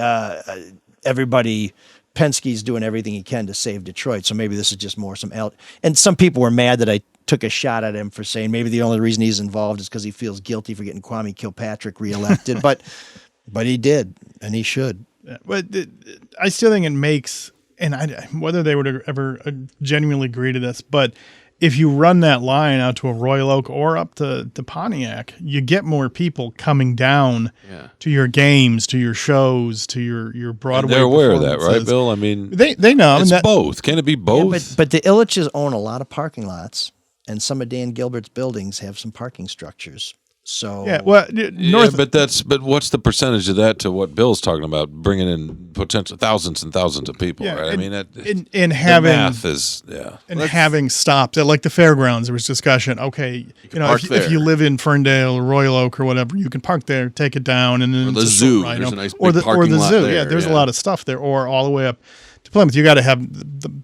everybody, Penske's doing everything he can to save Detroit, so maybe this is just more and some people were mad that I took a shot at him for saying maybe the only reason he's involved is because he feels guilty for getting Kwame Kilpatrick reelected, but he did, and he should. Yeah, but I still think it makes, and whether they would ever genuinely agree to this, but if you run that line out to a Royal Oak or up to Pontiac, you get more people coming down to your games, to your shows, to your Broadway. And they're aware of that, right, Bill? I mean, they know. It's both. Can it be both? Yeah, but the Illiches own a lot of parking lots, and some of Dan Gilbert's buildings have some parking structures. So Yeah, well, north. but what's the percentage of that to what Bill's talking about, bringing in potential thousands and thousands of people, Yeah, right? and- I mean, in the having math is and having stopped at like the fairgrounds, there was discussion. Okay, park if there. you live in Ferndale or Royal Oak or whatever, you can park there, take it down, and then Or the it's a zoo. short ride There's home. a nice or big the or parking the lot zoo. there, Yeah, there's a yeah. lot of stuff there, or all the way up to Plymouth. You got to have the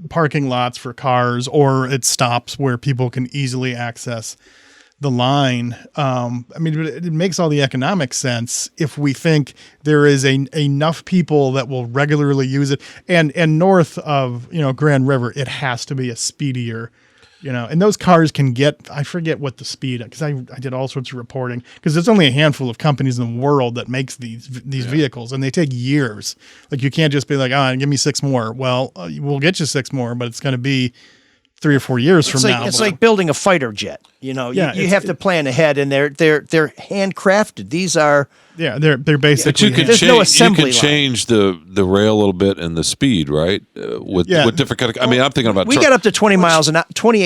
parking lots for cars, or it stops where people can easily access the line. I mean, it makes all the economic sense if we think there is enough people that will regularly use it. And north of Grand River, it has to be a speedier. And those cars can get, I forget what the speed, because I did all sorts of reporting, because there's only a handful of companies in the world that makes these vehicles, and they take years. Like, you can't just be like, give me 6 more. Well, we'll get you 6 more, but it's going to be 3 or 4 years from now. It's like building a fighter jet. You have to plan ahead, and they're handcrafted. These are they're basically. but you can There's change, no assembly you can line. change the rail a little bit and the speed, right? With different kind of. I mean, I'm thinking about. we got up to 28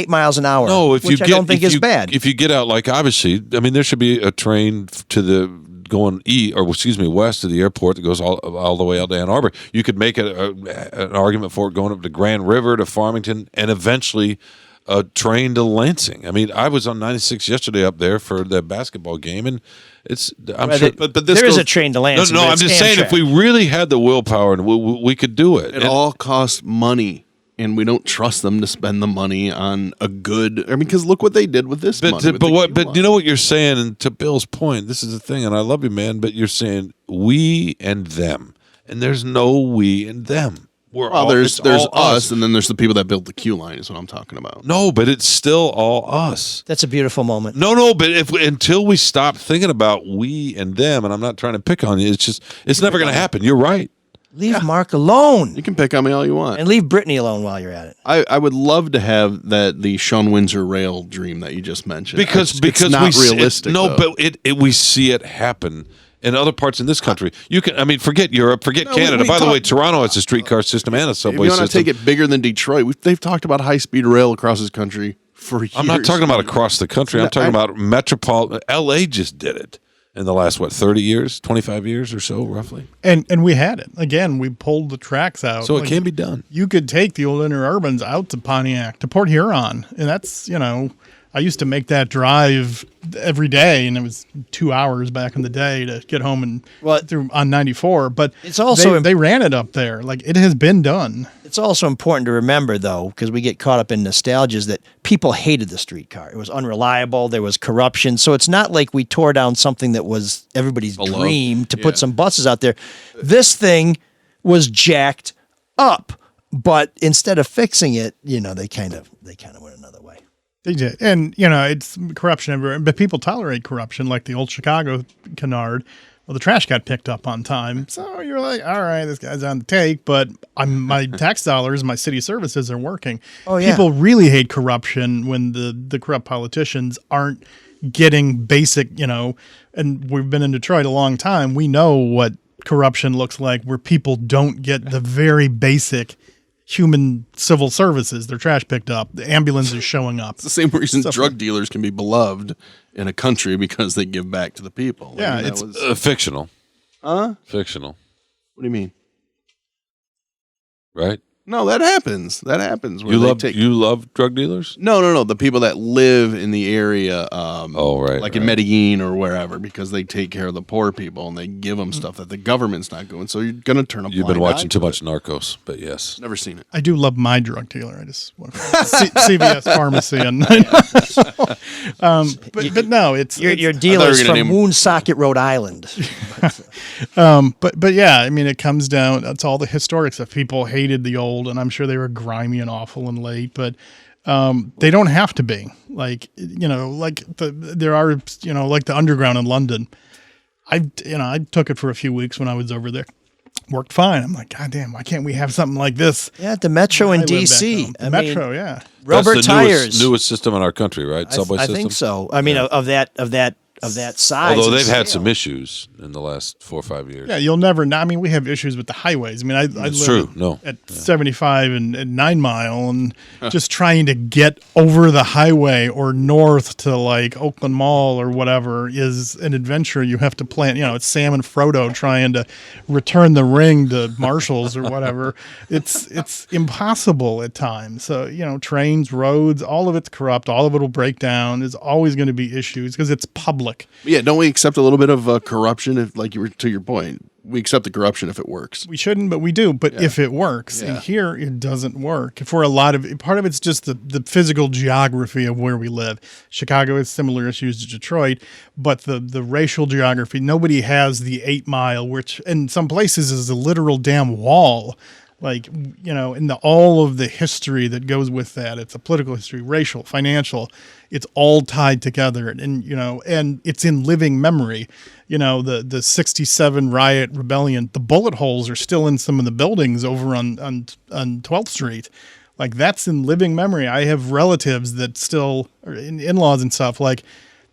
miles an hour. No, if which you I don't think is bad. If you get out, like, obviously, I mean, there should be a train to the going west to the airport that goes all the way out to Ann Arbor. You could make an argument for it going up to Grand River to Farmington and eventually a train to Lansing. I mean, I was on 96 yesterday up there for the basketball game, and I'm sure. But this there is goes, a train to Lansing. No, but I'm it's just saying, Amtrak. if we really had the willpower, and we could do it. It all costs money, and we don't trust them to spend the money on a good. I mean, because look what they did with this money. with the But you know what you're saying, and to Bill's point, this is the thing, and I love you, man. But you're saying we and them, and there's no we and them. There's all us, and then there's the people that built the QLine. Is what I'm talking about. No, but it's still all us. That's a beautiful moment. No, but until we stop thinking about we and them, and I'm not trying to pick on you, it's never going to happen. You're right. Leave Mark alone, You can pick on me all you want. and leave Brittany alone while you're at it. I would love to have the Sean Windsor rail dream that you just mentioned. Because it's not we see realistic. no, though. but we see it happen in other parts in this country. You can, I mean, forget Europe, forget Canada. we By the way, talk- Toronto has a streetcar system and a if subway you want to system. take it bigger than Detroit, they've talked about high speed rail across this country for years. I'm not talking about across the country. I'm talking about metropolitan. LA just did it in the last 30 years, 25 years or so, roughly. And we had it again. We pulled the tracks out, So it can be done. You could take the old interurbans out to Pontiac, to Port Huron, and that's I used to make that drive every day, and it was 2 hours back in the day to get home and through on 94. But It's also they ran it up there. Like, it has been done. It's also important to remember, though, because we get caught up in nostalgia, is that people hated the streetcar. It was unreliable. There was corruption. So it's not like we tore down something that was everybody's dream to put some buses out there. This thing was jacked up, but instead of fixing it, they kind of went another way. They did. And, it's corruption everywhere. But people tolerate corruption, like the old Chicago canard. Well, the trash got picked up on time. So you're like, all right, this guy's on the take, but my tax dollars, my city services are working. Oh, yeah. People really hate corruption when the corrupt politicians aren't getting basic, and we've been in Detroit a long time. We know what corruption looks like, where people don't get the very basic human civil services. Their trash picked up. The ambulance is showing up. It's the same reason drug dealers can be beloved in a country, because they give back to the people. Yeah, I mean, it's Fictional. Huh? Fictional. What do you mean? Right? No, that happens. That happens. where You they love drug dealers? No. The people that live in the area, right. in Medellin or wherever, because they take care of the poor people and they give them stuff that the government's not doing. So you're going to turn a You've blind been watching eye too to much it. Narcos, but yes. Never seen it. I do love my drug dealer. I just want to CVS pharmacy and but no, it's Your dealer's gonna from name- Woonsocket, Rhode Island. but yeah, I mean, it comes down. That's all the historic stuff. People hated the old, and I'm sure they were grimy and awful and late, but they don't have to be. Like there are like the underground in London. I took it for a few weeks when I was over there. Worked fine. I'm like, God damn, why can't we have something like this? Yeah, the Metro I in live back D.C. home. The Metro, yeah. Rubber That's the tires. newest system in our country, right? Subway I system. think so. I mean, of that of that size. Although and they've had scale. some issues in the last 4 or 5 years. Yeah, you'll never. I mean, we have issues with the highways. I mean, I live true. No. at 75 and 9 Mile, and just trying to get over the highway or north to like Oakland Mall or whatever is an adventure. You have to plan. It's Sam and Frodo trying to return the ring to Marshalls or whatever. It's impossible at times. So trains, roads, all of it's corrupt. All of it will break down. There's always going to be issues because it's public. Yeah, don't we accept a little bit of corruption? If, like you were to your point, we accept the corruption if it works. We shouldn't, but we do. But if it works, and here it doesn't work. For a lot of part of it's just the physical geography of where we live. Chicago has similar issues to Detroit, but the racial geography. Nobody has the 8 Mile, which in some places is a literal damn wall. Like, in all of the history that goes with that, it's a political history, racial, financial, it's all tied together. And it's in living memory. The 67 riot rebellion, the bullet holes are still in some of the buildings over on 12th Street. Like, that's in living memory. I have relatives that still, or in-laws and stuff, like,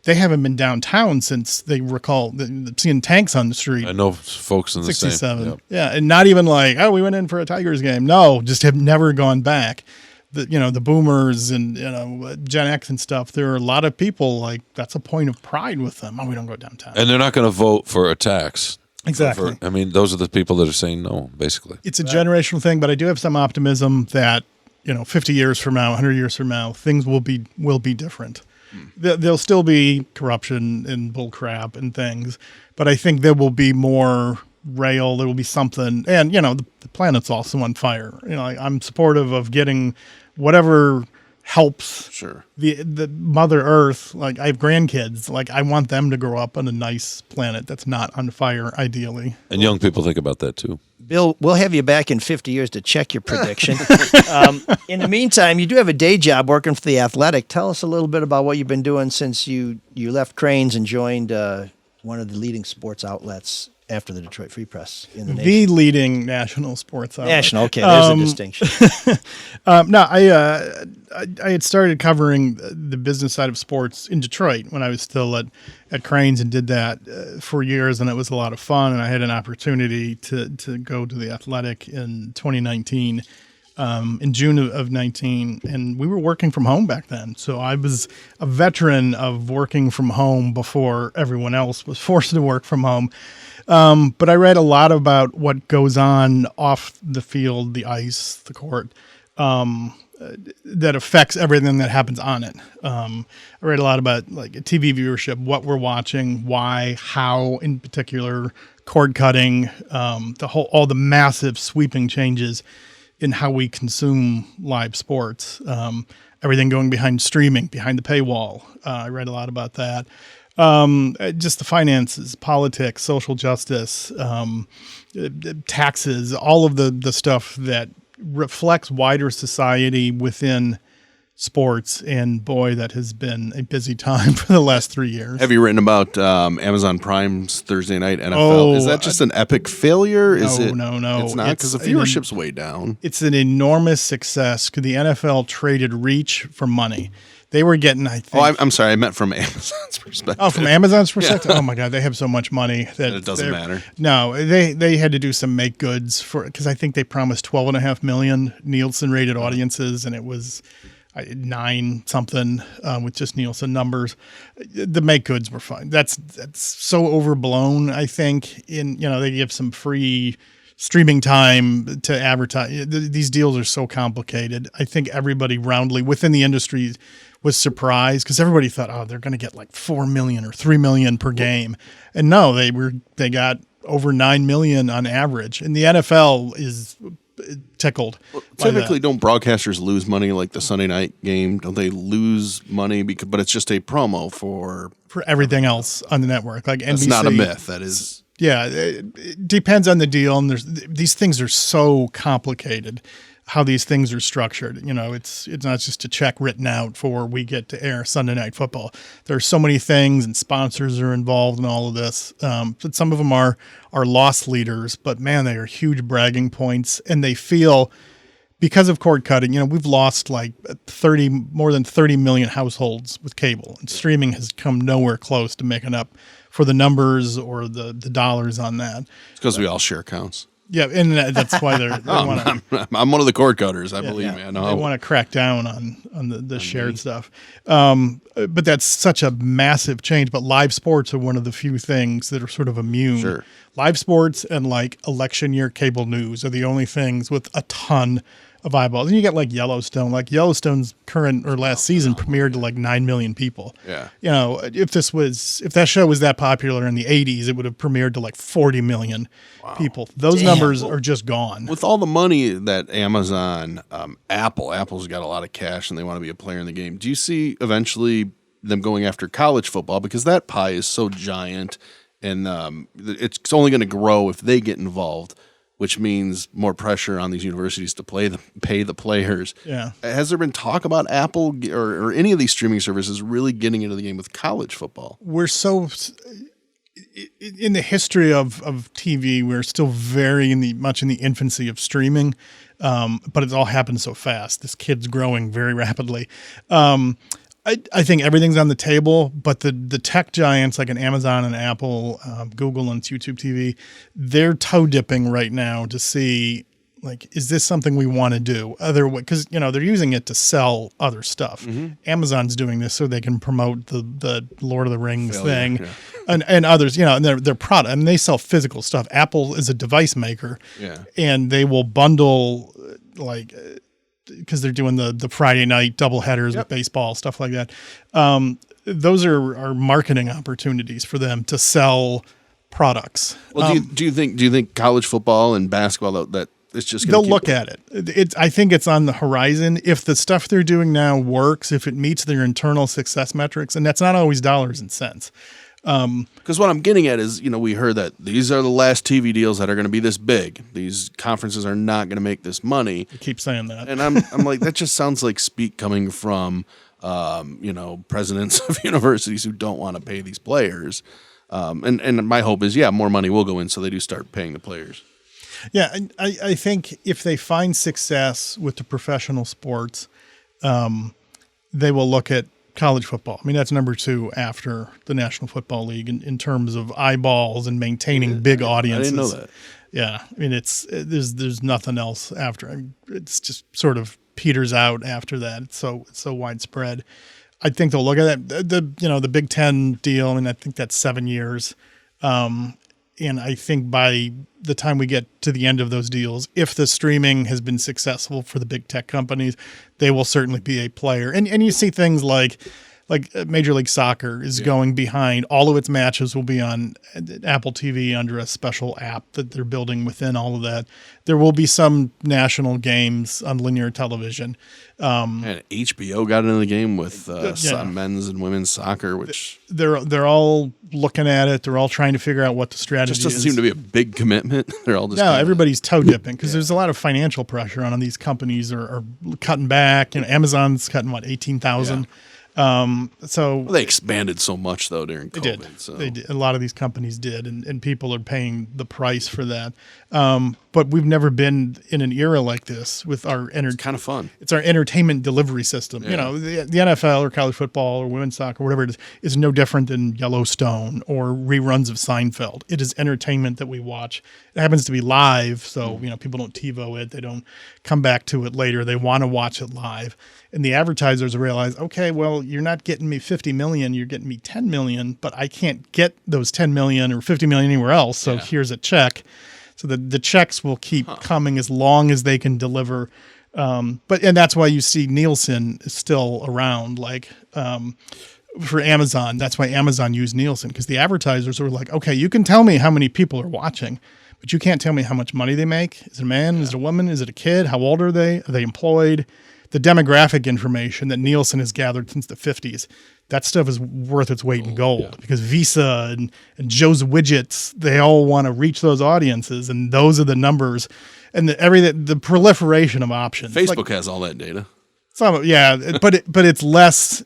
they haven't been downtown since they recall seeing tanks on the street. I know folks in the 67. same. Yep. Yeah, and not even like, we went in for a Tigers game. No, just have never gone back. The boomers and Gen X and stuff. There are a lot of people like that's a point of pride with them. We don't go downtown, And they're not going to vote for a tax. Exactly. Those are the people that are saying no, basically. It's a generational thing, but I do have some optimism that 50 years from now, 100 years from now, things will be different. There'll still be corruption and bull crap and things, but I think there will be more rail. There will be something, and the planet's also on fire. I'm supportive of getting whatever helps. Sure. The Mother Earth. Like, I have grandkids. Like, I want them to grow up on a nice planet that's not on fire, ideally. And young people think about that too. Bill, we'll have you back in 50 years to check your prediction. In the meantime, you do have a day job working for The Athletic. Tell us a little bit about what you've been doing since you left Crain's and joined one of the leading sports outlets after the Detroit Free Press in the nation. The leading national sports outlet. National, okay, there's a distinction. No, I had started covering the business side of sports in Detroit when I was still at Crain's and did that for years, and it was a lot of fun. And I had an opportunity to go to The Athletic in 2019, in June of 19, and we were working from home back then. So I was a veteran of working from home before everyone else was forced to work from home. But I read a lot about what goes on off the field, the ice, the court, that affects everything that happens on it. I read a lot about like TV viewership, what we're watching, why, how, in particular, cord cutting, all the massive sweeping changes in how we consume live sports. Everything going behind streaming, behind the paywall. I read a lot about that. Just the finances, politics, social justice, taxes, all of the stuff that reflects wider society within sports. And boy, that has been a busy time for the last 3 years. Have you written about Amazon Prime's Thursday Night NFL? Is that just an epic failure? No. It's not, because the viewership's way down. It's an enormous success because the NFL traded reach for money. They were getting, I think. I'm sorry. I meant from Amazon's perspective. Oh, from Amazon's perspective? Yeah. Oh, my God. They have so much money that it doesn't matter. No, they had to do some make goods because I think they promised 12.5 million Nielsen rated audiences, and it was 9 something with just Nielsen numbers. The make goods were fine. That's so overblown, I think. They give some free streaming time to advertise. These deals are so complicated. I think everybody roundly within the industry was surprised because everybody thought, they're going to get like 4 million or 3 million per game. And no, they got over 9 million on average. And the NFL is tickled. Well, typically, don't broadcasters lose money like the Sunday night game? Don't they lose money but it's just a promo for everything else on the network? Like that's NBC. not a myth. That is. Yeah, it depends on the deal, and these things are so complicated. How these things are structured, it's not just a check written out for we get to air Sunday Night Football. There are so many things, and sponsors are involved in all of this. But some of them are loss leaders, but man, they are huge bragging points, and they feel because of cord cutting, we've lost like more than 30 million households with cable, and streaming has come nowhere close to making up for the numbers or the dollars on that. It's because we all share accounts. Yeah, and that's why they want to. I'm one of the cord cutters. Believe me. I know. They want to crack down on the shared stuff. But that's such a massive change. But live sports are one of the few things that are sort of immune. Sure. Live sports and like election year cable news are the only things with a ton of eyeballs. And you get like Yellowstone. Like Yellowstone's current or last season premiered to like 9 million people. Yeah. If that show was that popular in the 80s, it would have premiered to like 40 million people. Those numbers are just gone. With all the money that Amazon, Apple's got a lot of cash and they want to be a player in the game. Do you see eventually them going after college football? Because that pie is so giant and it's only going to grow if they get involved, which means more pressure on these universities to pay the players. Yeah. Has there been talk about Apple or any of these streaming services really getting into the game with college football? We're so in the history of TV, we're still very much in the infancy of streaming, but it's all happened so fast. This kid's growing very rapidly. I think everything's on the table, but the tech giants like an Amazon and Apple, Google and YouTube TV, they're toe dipping right now to see, like, is this something we want to do? Because they're using it to sell other stuff. Mm-hmm. Amazon's doing this so they can promote the Lord of the Rings thing, and others. And their product, and they sell physical stuff. Apple is a device maker, and they will bundle because they're doing the Friday night doubleheaders with baseball, stuff like that. Those are marketing opportunities for them to sell products. Well, do you think college football and basketball that it's just they'll look at it? I think it's on the horizon. If the stuff they're doing now works, if it meets their internal success metrics, and that's not always dollars and cents. Because what I'm getting at is, we heard that these are the last TV deals that are going to be this big. These conferences are not going to make this money. I keep saying that, and I'm like, that just sounds like speak coming from, presidents of universities who don't want to pay these players. And my hope is, more money will go in, so they do start paying the players. Yeah, I think if they find success with the professional sports, they will look at college football. I mean, that's number 2 after the National Football League in terms of eyeballs and maintaining big audiences. I didn't know that. Yeah, I mean, there's nothing else after. I mean, it's just sort of peters out after that. It's so widespread. I think they'll look at that. The Big Ten deal. I mean, I think that's 7 years. And I think by the time we get to the end of those deals, if the streaming has been successful for the big tech companies, they will certainly be a player. And you see things like Major League Soccer is going behind. All of its matches will be on Apple TV under a special app that they're building within all of that. There will be some national games on linear television. And HBO got into the game with men's and women's soccer, which they're all looking at it. They're all trying to figure out what the strategy is. Just doesn't seem to be a big commitment. They're all just everybody's toe dipping because there's a lot of financial pressure on these companies are cutting back. Amazon's cutting 18,000. So they expanded so much though during COVID. They did. So. They did. A lot of these companies did, and people are paying the price for that. But we've never been in an era like this with our It's kind of fun. It's our entertainment delivery system. Yeah. The NFL or college football or women's soccer, whatever it is no different than Yellowstone or reruns of Seinfeld. It is entertainment that we watch. It happens to be live, so people don't TiVo it. They don't come back to it later. They want to watch it live. And the advertisers realize, okay, well, you're not getting me 50 million, you're getting me 10 million, but I can't get those 10 million or 50 million anywhere else. So here's a check. So the checks will keep coming as long as they can deliver. And that's why you see Nielsen is still around, for Amazon. That's why Amazon used Nielsen, because the advertisers were like, okay, you can tell me how many people are watching, but you can't tell me how much money they make. Is it a man? Is it a woman? Is it a kid? How old are they? Are they employed? The demographic information that Nielsen has gathered since the 50s, that stuff is worth its weight in gold because Visa and Joe's Widgets, they all want to reach those audiences, and those are the numbers and the proliferation of options. Facebook has all that data. But it's less.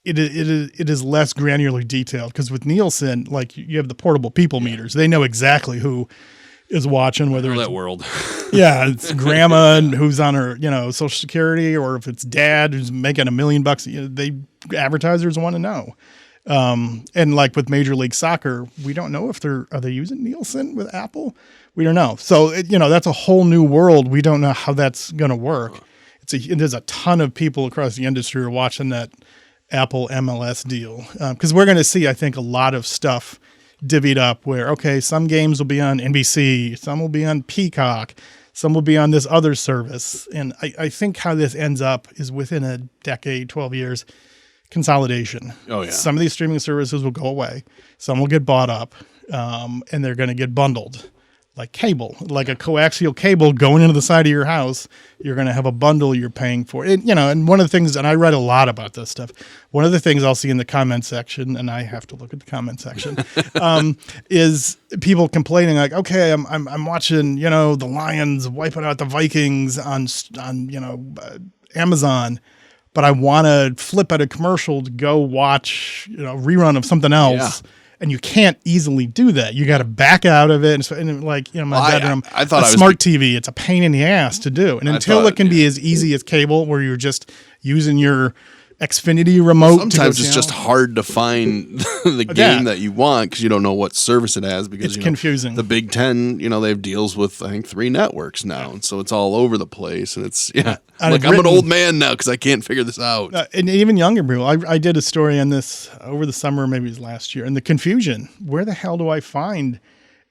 It is less granularly detailed because with Nielsen, you have the portable people meters. They know exactly who is watching, whether Know it's that world. yeah, it's grandma who's on her, Social Security, or if it's dad who's making $1 million. Advertisers want to know. And like with Major League Soccer, we don't know if are they using Nielsen with Apple? We don't know. So that's a whole new world. We don't know how that's going to work. There's a ton of people across the industry who are watching that Apple MLS deal because we're going to see, I think, a lot of stuff divvied up where, okay, some games will be on NBC, some will be on Peacock, some will be on this other service. And I think how this ends up is within a decade, 12 years, consolidation. Oh, yeah. Some of these streaming services will go away. Some will get bought up and they're going to get bundled. Like cable, like a coaxial cable going into the side of your house, you're going to have a bundle you're paying for. And one of the things, and I read a lot about this stuff, one of the things I'll see in the comment section, and I have to look at the comment section, is people complaining like, okay, I'm watching, the Lions wiping out the Vikings on Amazon, but I want to flip at a commercial to go watch, a rerun of something else. Yeah. And you can't easily do that. You got to back out of it. And my bedroom, I thought a smart TV, it's a pain in the ass to do. And until it can be as easy as cable, where you're just using your Xfinity remote. Sometimes it's just hard to find the game that you want because you don't know what service it has. Because it's confusing. The Big Ten, they have deals with I think 3 networks now, and so it's all over the place. And it's I'm an old man now because I can't figure this out. And even younger people. I did a story on this over the summer, maybe it was last year, and the confusion. Where the hell do I find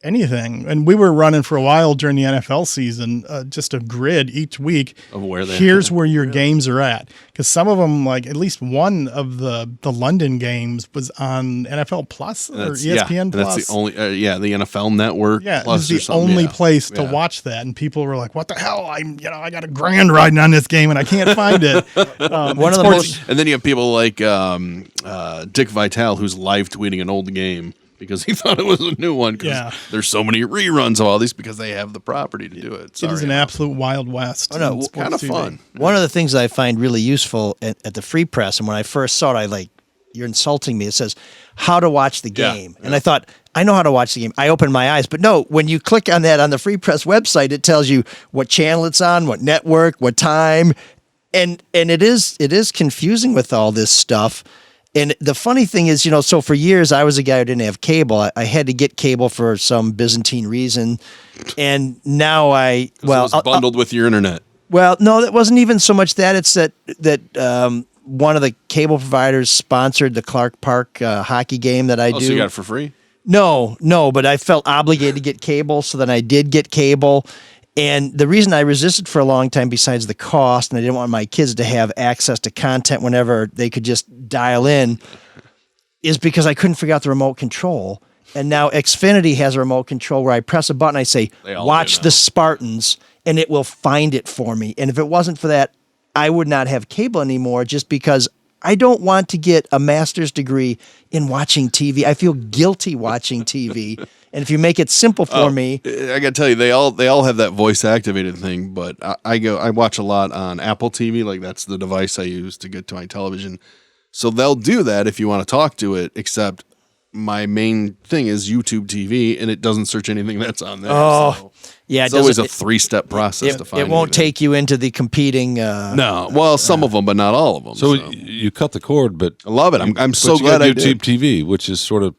anything? And we were running for a while during the NFL season, just a grid each week of where here's where your games are at, because some of them, like at least one of the London games was on NFL Plus or ESPN Plus. That's the only the NFL Network. Yeah, Plus it's the only place to watch that, and people were like, "What the hell? I got $1,000 riding on this game and I can't find it." One of the most, and then you have people like Dick Vitale who's live tweeting an old game because he thought it was a new one because there's so many reruns of all these because they have the property to do it. It is an absolute Wild West. Oh, no, kind of fun. One of the things I find really useful at the Free Press, and when I first saw it, you're insulting me. It says how to watch the game. And I thought, I know how to watch the game. I opened my eyes. But no, when you click on that on the Free Press website, it tells you what channel it's on, what network, what time. And it is confusing with all this stuff. And the funny thing is, so for years I was a guy who didn't have cable. I had to get cable for some Byzantine reason. And now it's bundled with your internet. Well, no, that wasn't even so much that. It's that one of the cable providers sponsored the Clark Park hockey game that I do. So you got it for free? No, but I felt obligated to get cable, so then I did get cable. And the reason I resisted for a long time, besides the cost, and I didn't want my kids to have access to content whenever they could just dial in, is because I couldn't figure out the remote control. And now Xfinity has a remote control where I press a button, I say, watch the Spartans, and it will find it for me. And if it wasn't for that, I would not have cable anymore, just because I don't want to get a master's degree in watching TV. I feel guilty watching TV. And if you make it simple for me, I got to tell you, they all have that voice activated thing. But I watch a lot on Apple TV, like that's the device I use to get to my television. So they'll do that if you want to talk to it. Except my main thing is YouTube TV, and it doesn't search anything that's on there. Oh, so yeah, it's always a 3-step process to find. It won't take you into the competing. No, well, some of them, but not all of them. So you cut the cord, but I love it. I'm so glad I did. YouTube TV, which is sort of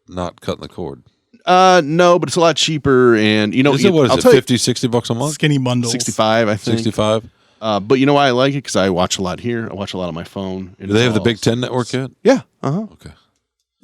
not cutting the cord. No, but it's a lot cheaper, and what is it, $50-$60 a month? Skinny bundle. 65, I think. 65. But you know why I like it? Because I watch a lot here. I watch a lot on my phone. Do they have the Big Ten network yet? Yeah. Okay.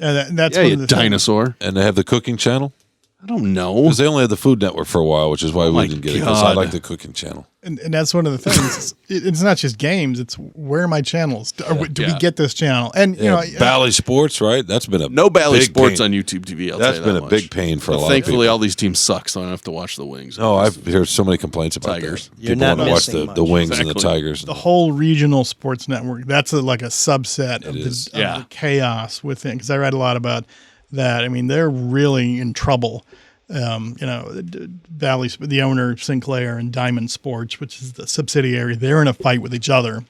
Yeah, that's one of the dinosaur. Things. And they have the cooking channel? I don't know. Because they only had the Food Network for a while, which is why we didn't get it. Because I like the cooking channel. And that's one of the things. It's not just games. It's where are my channels? Do we get this channel? And Bally Sports, right? That's been a no Bally Sports on YouTube TV. That's been a big pain for a lot of people. Thankfully, all these teams suck, so I don't have to watch the Wings. No, I've heard so many complaints about Tigers. That. People want to watch the Wings and the Tigers. The whole regional sports network. That's like a subset of the chaos within. Because I read a lot about that. I mean, they're really in trouble. Bally, the owner Sinclair and Diamond Sports, which is the subsidiary, they're in a fight with each other.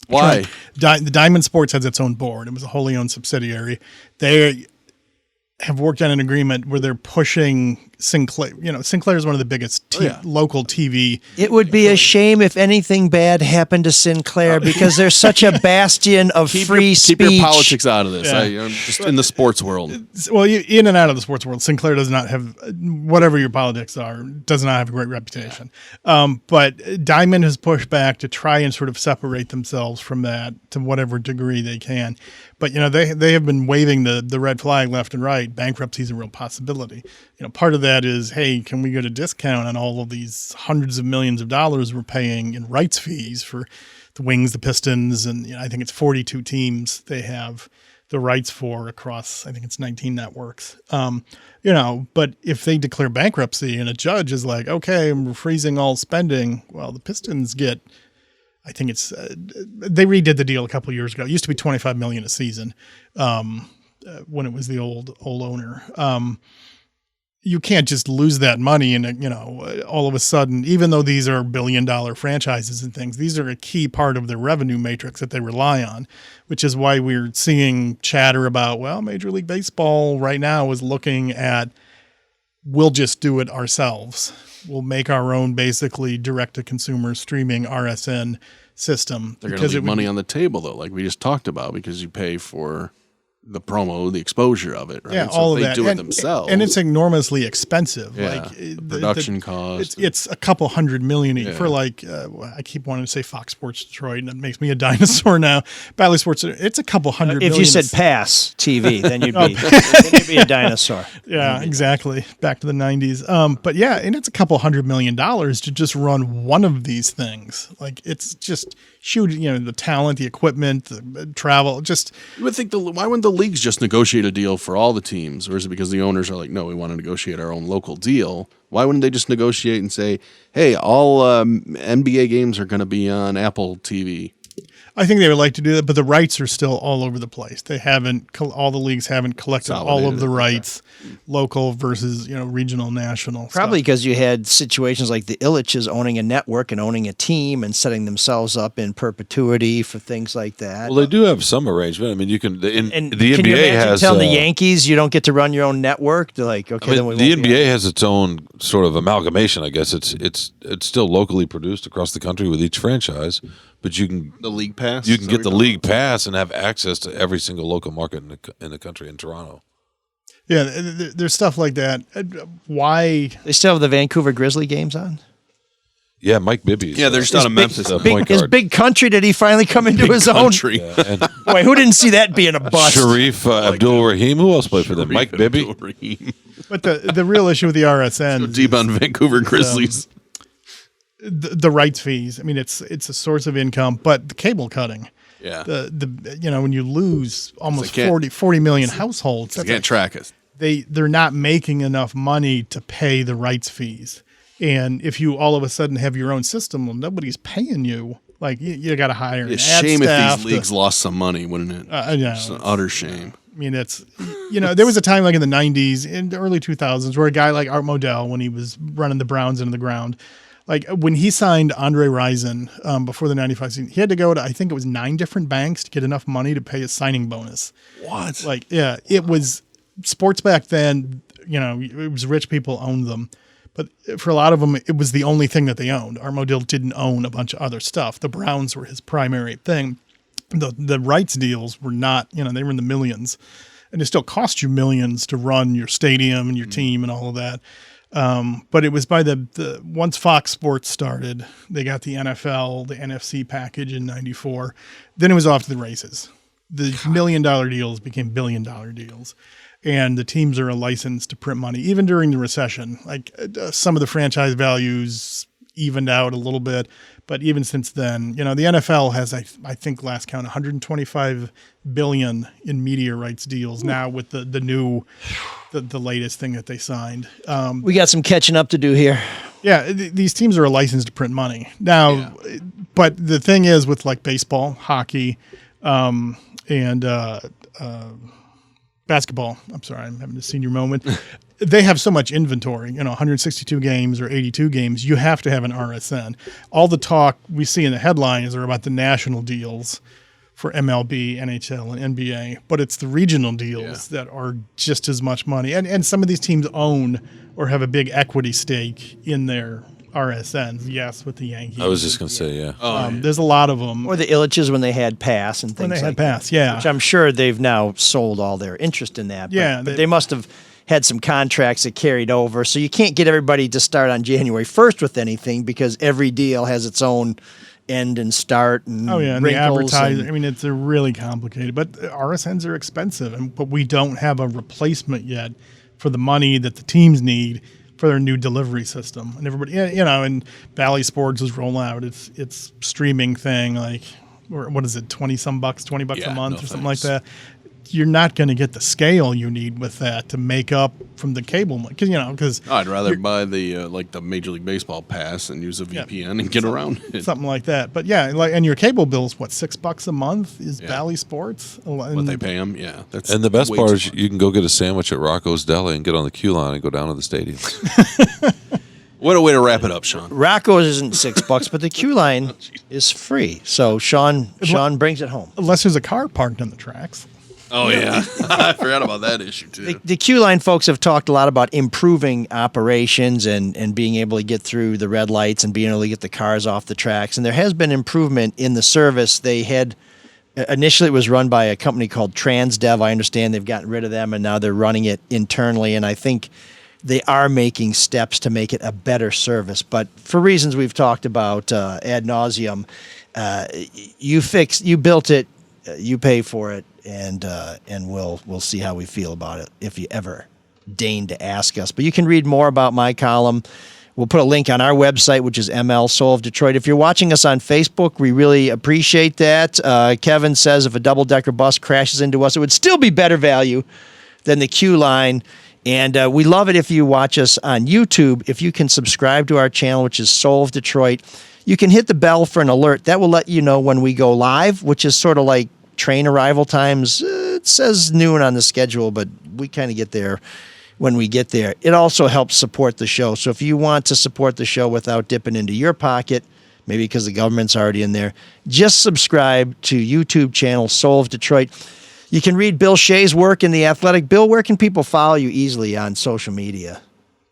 Why? The Diamond Sports has its own board. It was a wholly owned subsidiary. They have worked on an agreement where they're pushing Sinclair. Sinclair is one of the biggest local TV. It would be a shame if anything bad happened to Sinclair because they're such a bastion of free speech. Keep your politics out of this. Yeah. I'm just in the sports world. Well, in and out of the sports world, Sinclair does not have, whatever your politics are, does not have a great reputation. But Diamond has pushed back to try and sort of separate themselves from that to whatever degree they can. But, they have been waving the red flag left and right. Bankruptcy is a real possibility. Part of that is, hey, can we get a discount on all of these hundreds of millions of dollars we're paying in rights fees for the Wings, the Pistons, and I think it's 42 teams they have the rights for across, I think it's 19 networks. But if they declare bankruptcy and a judge is like, okay, we're freezing all spending, well, the Pistons get, I think it's, they redid the deal a couple of years ago. It used to be $25 million a season when it was the old owner. You can't just lose that money and, all of a sudden, even though these are billion-dollar franchises and things, these are a key part of their revenue matrix that they rely on, which is why we're seeing chatter about, well, Major League Baseball right now is looking at, we'll just do it ourselves. We'll make our own basically direct-to-consumer streaming RSN system. They're going to leave money on the table, though, like we just talked about, because you pay for the promo, the exposure of it, right? Yeah, so all if of they that. do it themselves. And it's enormously expensive. Yeah, like production cost. It's a couple $100 million for I keep wanting to say Fox Sports Detroit, and it makes me a dinosaur now. Bally Sports, it's a couple $100 million. If you said pass TV, then you'd be a dinosaur. Yeah, exactly. Back to the 90s. But yeah, and it's a couple $100 million to just run one of these things. Like it's just the talent, the equipment, the travel, just. You would think why wouldn't the leagues just negotiate a deal for all the teams? Or is it because the owners are like, no, we want to negotiate our own local deal? Why wouldn't they just negotiate and say, hey, all NBA games are going to be on Apple TV? I think they would like to do that, but the rights are still all over the place. They haven't, all the leagues haven't collected all of the rights, local versus, regional, national. Probably because you had situations like the Illiches owning a network and owning a team and setting themselves up in perpetuity for things like that. Well, they do have some arrangement. I mean, you can, the can NBA you imagine has. telling the Yankees you don't get to run your own network? They're like, okay, then we the won't NBA has its own sort of amalgamation, I guess. It's still locally produced across the country with each franchise. But you can the league pass. You can get the league pass and have access to every single local market in the country in Toronto. Yeah, there's stuff like that. Why they still have the Vancouver Grizzly games on? Yeah, Mike Bibby. Yeah, they're just out of Memphis. His big country. Did he finally come into his own? Yeah, Boy, who didn't see that being a bust? Sharif Abdul Rahim. Who else played for them? Mike Bibby. But the real issue with the RSN so deep on Vancouver Grizzlies. The rights fees. I mean, it's a source of income, but the cable cutting. Yeah. When you lose almost 40 million households, they can't track us. They're not making enough money to pay the rights fees. And if you all of a sudden have your own system, well, nobody's paying you. Like you got to hire an ad shame staff if these leagues lost some money, wouldn't it? It's an utter shame. I mean, it's, there was a time like in the 90s, in the early 2000s, where a guy like Art Modell, when he was running the Browns into the ground, like when he signed Andre Rison before the 95 season, he had to go to, I think it was 9 different banks to get enough money to pay his signing bonus. What? Like, yeah, it was sports back then, it was rich people owned them. But for a lot of them, it was the only thing that they owned. Art Modell didn't own a bunch of other stuff. The Browns were his primary thing. The rights deals were not, they were in the millions. And it still cost you millions to run your stadium and your team and all of that. But it was by once Fox Sports started, they got the NFL, the NFC package in 94. Then it was off to the races. The $1 million deals became $1 billion deals. And the teams are a license to print money. Even during the recession, like some of the franchise values evened out a little bit. But even since then, the NFL has, I think last count, 125 billion in media rights deals now with the new, the latest thing that they signed. We got some catching up to do here. Yeah, these teams are a license to print money now. Yeah. But the thing is with like baseball, hockey, and basketball. I'm sorry, I'm having a senior moment. They have so much inventory, 162 games or 82 games. You have to have an RSN. All the talk we see in the headlines are about the national deals for MLB, NHL, and NBA, but it's the regional deals that are just as much money. And some of these teams own or have a big equity stake in their RSNs. Yes, with the Yankees. I was just going to say, yeah. There's a lot of them. Or the Illiches when they had pass and things When they had like pass, that. yeah. Which I'm sure they've now sold all their interest in that. But, Yeah, but they must have had some contracts that carried over. So you can't get everybody to start on January 1st with anything because every deal has its own end and start and and the wrinkles advertising. and- I mean, it's really complicated. But RSNs are expensive, but we don't have a replacement yet for the money that the teams need for their new delivery system. And everybody, and Bally Sports is rolling out its streaming thing, like, or what is it, $20 bucks a month or something like that. You're not going to get the scale you need with that to make up from the cable, because I'd rather buy the the Major League Baseball pass and use a VPN and get around it. something like that. But and your cable bill's what, $6 a month is Bally Sports. What they pay them, that's And the best way part too is much. you can go get a sandwich at Rocco's Deli and get on the QLine and go down to the stadium. What a way to wrap it up, Sean. Rocco's isn't $6, but the QLine is free. So Sean brings it home. Unless there's a car parked on the tracks. Oh yeah, I forgot about that issue too. The QLine folks have talked a lot about improving operations and being able to get through the red lights and being able to get the cars off the tracks. And there has been improvement in the service. They had initially it was run by a company called Transdev. I understand they've gotten rid of them and now they're running it internally. And I think they are making steps to make it a better service. But for reasons we've talked about ad nauseum, you built it, you pay for it. And we'll see how we feel about it if you ever deign to ask us. But you can read more about my column. We'll put a link on our website, which is ML Soul of Detroit. If you're watching us on Facebook, we really appreciate that. Kevin says if a double-decker bus crashes into us, it would still be better value than the QLine. And we love it if you watch us on YouTube. If you can subscribe to our channel, which is Soul of Detroit, you can hit the bell for an alert. That will let you know when we go live, which is sort of like train arrival times. It says noon on the schedule, but we kind of get there when we get there. It also helps support the show. So if you want to support the show without dipping into your pocket, maybe because the government's already in there, just subscribe to YouTube channel Soul of Detroit. You can read Bill Shea's work in The Athletic. Bill, where can people follow you easily on social media?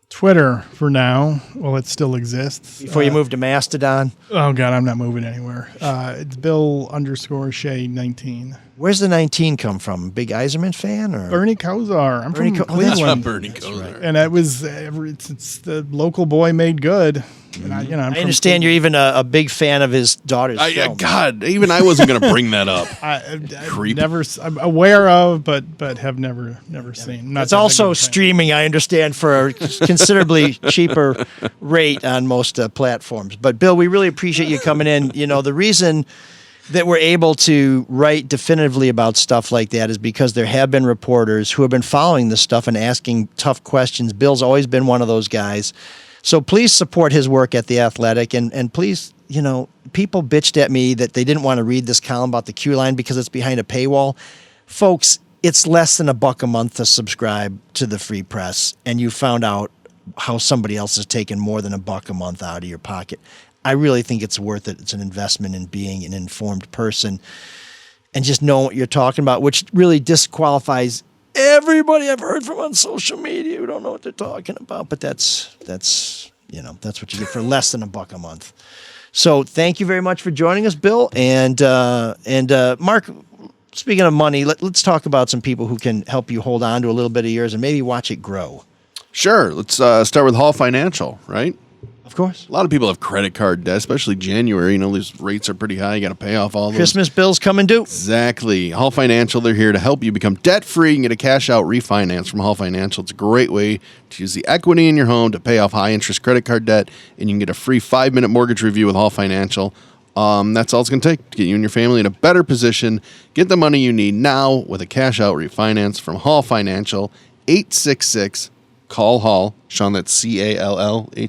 Twitter for now. Well, it still exists. Before you move to Mastodon? Oh, God, I'm not moving anywhere. It's Bill_Shea 19. Where's the 19 come from? Big Eiserman fan? Or Bernie Kosar. I'm Bernie from Co- oh, that's Cleveland. Bernie Kosar. And it was, it's the local boy made good. And I'm I from understand you're even a big fan of his daughter's film. God, even I wasn't going to bring that up. Creep. I'm aware of, but have never seen. Not It's that big also of a fan. streaming, I understand, for a considerably cheaper rate on most platforms. But, Bill, we really appreciate you coming in. You know, the reason that we're able to write definitively about stuff like that is because there have been reporters who have been following this stuff and asking tough questions. Bill's always been one of those guys. So please support his work at The Athletic. And please, people bitched at me that they didn't want to read this column about the QLine because it's behind a paywall. Folks, it's less than $1 a month to subscribe to the Free Press, and you found out how somebody else is taking more than $1 a month out of your pocket. I really think it's worth it. It's an investment in being an informed person and just know what you're talking about, which really disqualifies everybody I've heard from on social media who don't know what they're talking about. But that's what you get for less than $1 a month. So thank you very much for joining us, Bill. And Mark, speaking of money, let's talk about some people who can help you hold on to a little bit of yours and maybe watch it grow. Sure. Let's start with Hall Financial, right? Of course. A lot of people have credit card debt, especially January. These rates are pretty high. You got to pay off all those. Christmas bills coming due. Exactly. Hall Financial, they're here to help you become debt-free and get a cash-out refinance from Hall Financial. It's a great way to use the equity in your home to pay off high-interest credit card debt, and you can get a free 5-minute mortgage review with Hall Financial. That's all it's going to take to get you and your family in a better position. Get the money you need now with a cash-out refinance from Hall Financial. 866-CALL-HALL. Sean, that's CALLHALL. In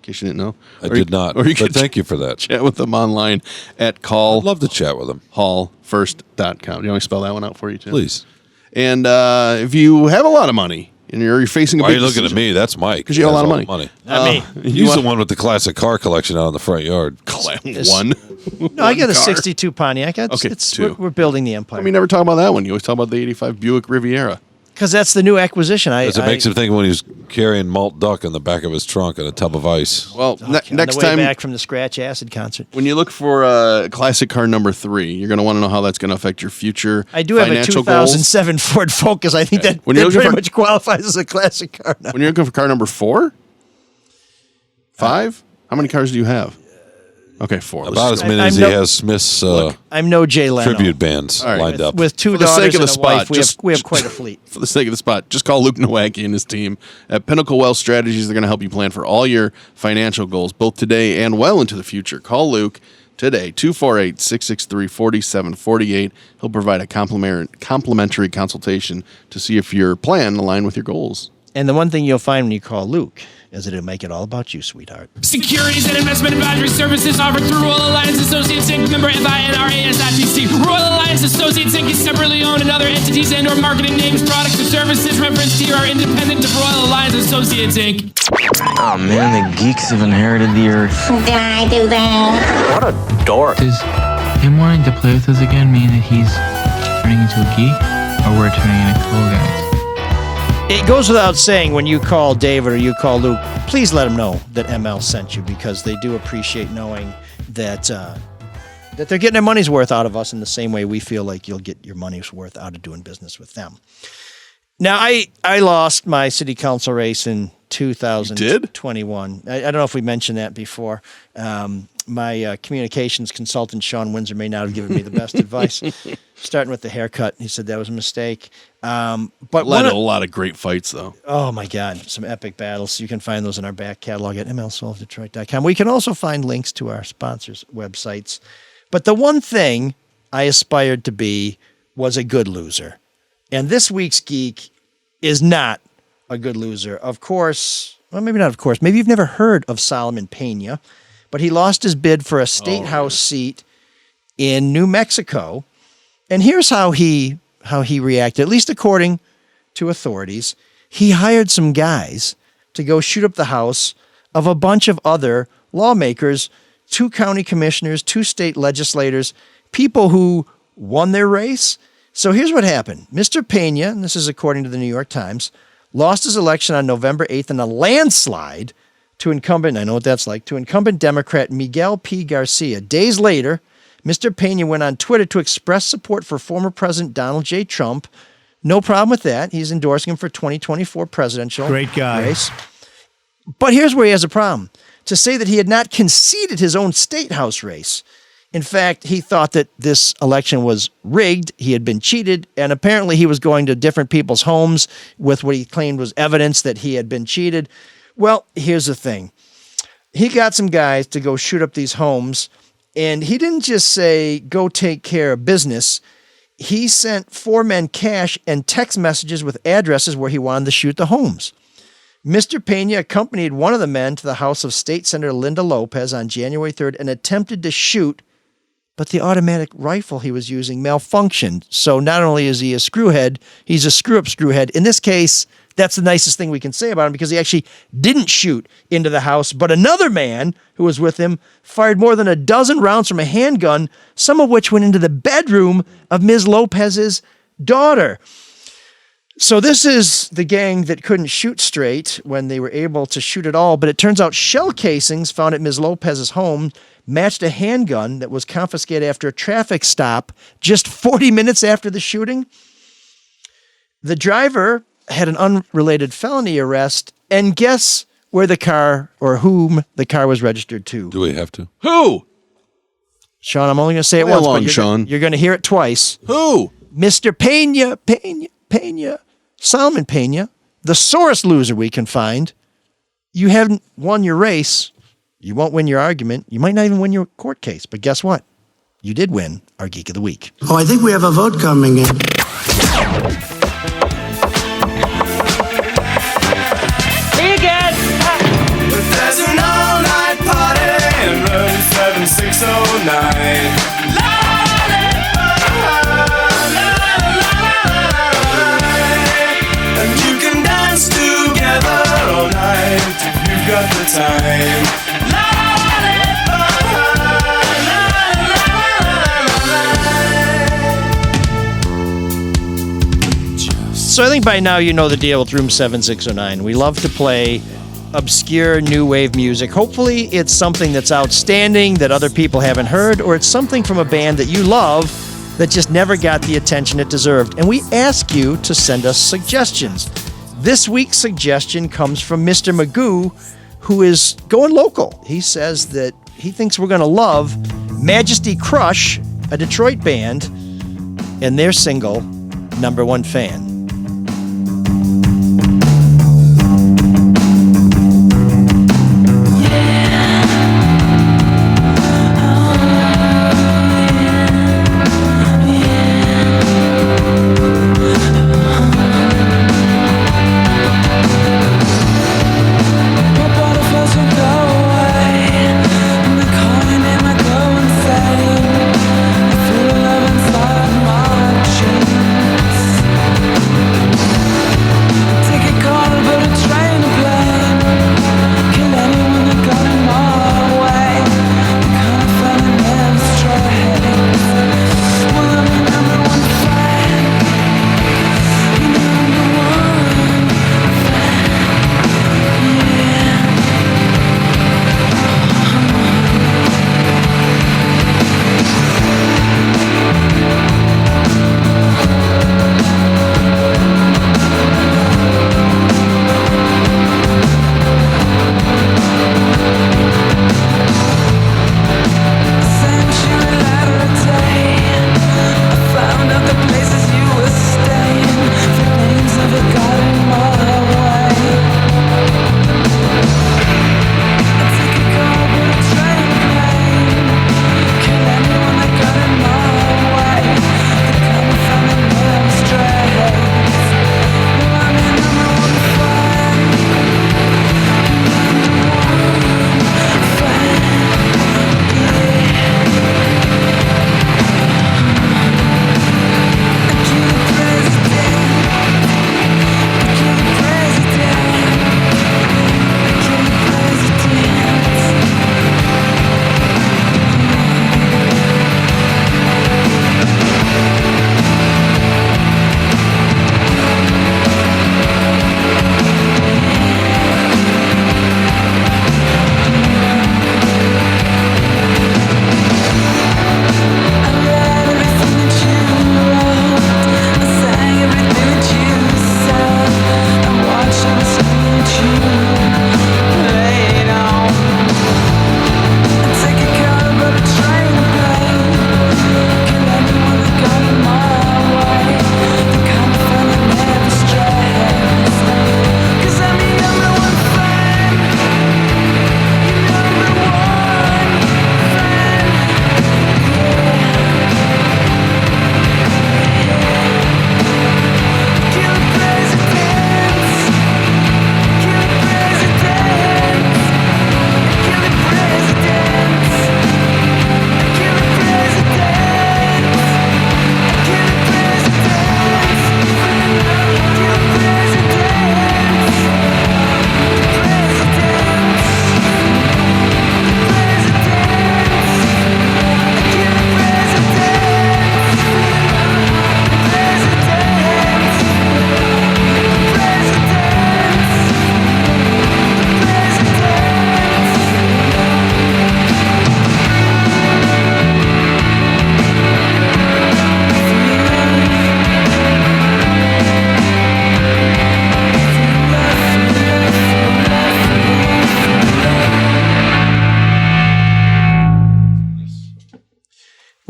case you didn't know. I did not, Or you but can thank you for that. chat with them online at I'd love to chat with them. callhallfirst.com. Do you want me to spell that one out for you, too? Please. And if you have a lot of money And you're facing a Why big are you looking at decision. me? That's Mike. Because you have a lot of He money. has Not me. He's the one with the classic car collection out in the front yard. One. No, I got a car. 62 Pontiac. Okay, two. We're building the empire. I mean, never talk about that one. You always talk about the 85 Buick Riviera. Because that's the new acquisition. Because it makes him think when he's carrying malt duck in the back of his trunk and a tub of ice. Well, on next the way time, back from the Scratch Acid concert. when you look for classic car number 3, you're going to want to know how that's going to affect your future I do have a financial goals. 2007 Ford Focus. I think that When you're looking pretty for- much qualifies as a classic car now. When you're looking for car number 4? 5? How many cars do you have? Okay, 4. Let's About as just go. many I'm as no- he has Smith's I'm no Jay Leno. tribute bands All right. lined up. With 2 For the daughters sake of and the a wife, spot, we have quite a fleet. For the sake of the spot, just call Luke Nowacki and his team at Pinnacle Wealth Strategies. They're going to help you plan for all your financial goals, both today and well into the future. Call Luke today, 248-663-4748. He'll provide a complimentary consultation to see if your plan aligns with your goals. And the one thing you'll find when you call Luke is that it'll make it all about you, sweetheart. Securities and investment advisory services offered through Royal Alliance Associates Inc. Member FINRAS.PC. Royal Alliance Associates Inc. is separately owned, and other entities and/or marketing names, products, or services referenced here are independent of Royal Alliance Associates Inc. Oh man, the geeks have inherited the earth. Did I do that? What a dork. Does him wanting to play with us again mean that he's turning into a geek, or we're turning into cool guys? It goes without saying when you call David or you call Luke, please let them know that ML sent you, because they do appreciate knowing that that they're getting their money's worth out of us in the same way we feel like you'll get your money's worth out of doing business with them. Now, I lost my city council race in 2021. I don't know if we mentioned that before. My communications consultant, Sean Windsor, may not have given me the best advice. Starting with the haircut, he said that was a mistake. But Led to a lot of great fights, though. Oh, my God. Some epic battles. You can find those in our back catalog at mlsolvedetroit.com. We can also find links to our sponsors' websites. But the one thing I aspired to be was a good loser. And this week's geek is not a good loser. Of course, well, maybe not of course. Maybe you've never heard of Solomon Pena, but he lost his bid for a state house seat in New Mexico. And here's how he reacted, at least according to authorities. He hired some guys to go shoot up the house of a bunch of other lawmakers, 2 county commissioners, 2 state legislators, people who won their race. So here's what happened. Mr. Pena, and this is according to the New York Times, lost his election on November 8th in a landslide to incumbent, I know what that's like, to incumbent Democrat Miguel P. Garcia. Days later, Mr. Pena went on Twitter to express support for former President Donald J. Trump. No problem with that. He's endorsing him for 2024 presidential Great guy. race. But here's where he has a problem. To say that he had not conceded his own state house race. In fact, he thought that this election was rigged, he had been cheated, and apparently he was going to different people's homes with what he claimed was evidence that he had been cheated. Well, here's the thing. He got some guys to go shoot up these homes, and he didn't just say, go take care of business. He sent 4 men cash and text messages with addresses where he wanted to shoot the homes. Mr. Pena accompanied one of the men to the house of State Senator Linda Lopez on January 3rd and attempted to shoot, but the automatic rifle he was using malfunctioned. So not only is he a screwhead, he's a screw-up screwhead. In this case, that's the nicest thing we can say about him, because he actually didn't shoot into the house, but another man who was with him fired more than a dozen rounds from a handgun, some of which went into the bedroom of Ms. Lopez's daughter. So this is the gang that couldn't shoot straight when they were able to shoot at all, but it turns out shell casings found at Ms. Lopez's home matched a handgun that was confiscated after a traffic stop just 40 minutes after the shooting. The driver had an unrelated felony arrest, and guess where the car, or whom the car was registered to? Do we have to? Who? Sean, I'm only going to say it Play once, along, but Sean. you're going to hear it twice. Who? Mr. Pena, Solomon Pena, the sorest loser we can find. You haven't won your race. You won't win your argument. You might not even win your court case. But guess what? You did win our Geek of the Week. Oh, I think we have a vote coming in. There's an all-night party in room 7609. And you can dance time. So I think by now you know the deal with Room 7609. We love to play obscure new wave music. Hopefully it's something that's outstanding that other people haven't heard, or it's something from a band that you love that just never got the attention it deserved. And we ask you to send us suggestions. This week's suggestion comes from Mr. Magoo, who is going local. He says that he thinks we're going to love Majesty Crush, a Detroit band, and their single, Number One Fan.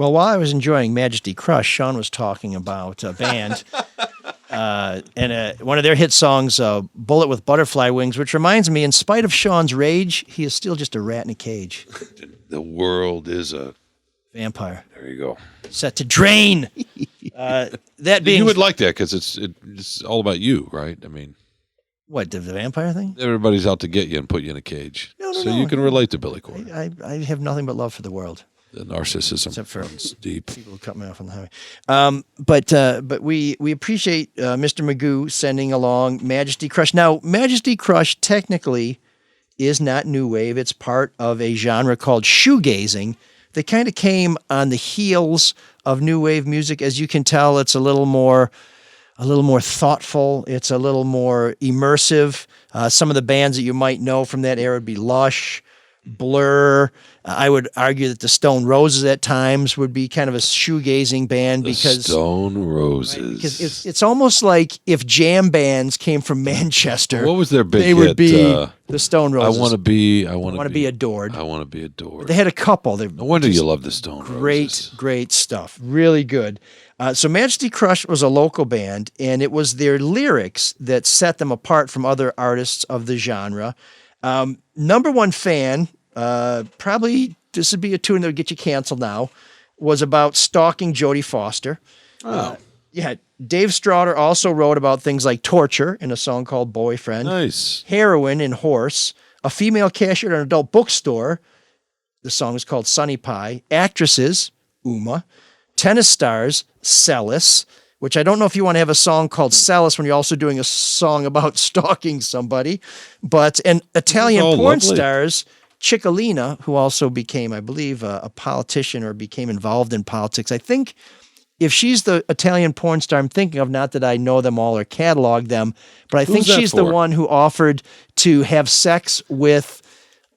Well, while I was enjoying Majesty Crush, Shawn was talking about a band and one of their hit songs, Bullet with Butterfly Wings, which reminds me, in spite of Shawn's rage, he is still just a rat in a cage. The world is a vampire. There you go. Set to drain. That being, you would like that because it's all about you, right? I mean, what, the vampire thing? Everybody's out to get you and put you in a cage, so you can relate to Billy Corgan. I have nothing but love for the world. The narcissism, except for deep. People who cut me off on the highway. But we appreciate Mr. Magoo sending along Majesty Crush. Now, Majesty Crush technically is not new wave. It's part of a genre called shoegazing that kind of came on the heels of new wave music. As you can tell, it's a little more thoughtful. It's a little more immersive. Some of the bands that you might know from that era would be Lush, Blur. I would argue that the Stone Roses at times would be kind of a shoegazing band because Stone Roses. Right, because it's almost like if jam bands came from Manchester. What was their big They hit? would be the Stone Roses. I want to be adored. I want to be adored. They had a couple. No wonder you love the Stone Roses. Great stuff. Really good. So Majesty Crush was a local band, and it was their lyrics that set them apart from other artists of the genre. Number one fan, probably this would be a tune that would get you canceled now, was about stalking Jodie Foster. Yeah, Dave Strouder also wrote about things like torture in a song called Boyfriend. Nice. Heroin in Horse. A female cashier at an adult bookstore. The song is called Sunny Pie. Actresses, Uma. Tennis Stars, Celis, which I don't know if you want to have a song called Celis when you're also doing a song about stalking somebody. And Italian porn stars, Ciccolina, who also became, I believe, a politician or became involved in politics. I think if she's the Italian porn star I'm thinking of, not that I know them all or catalog them, but I think she's the one who offered to have sex with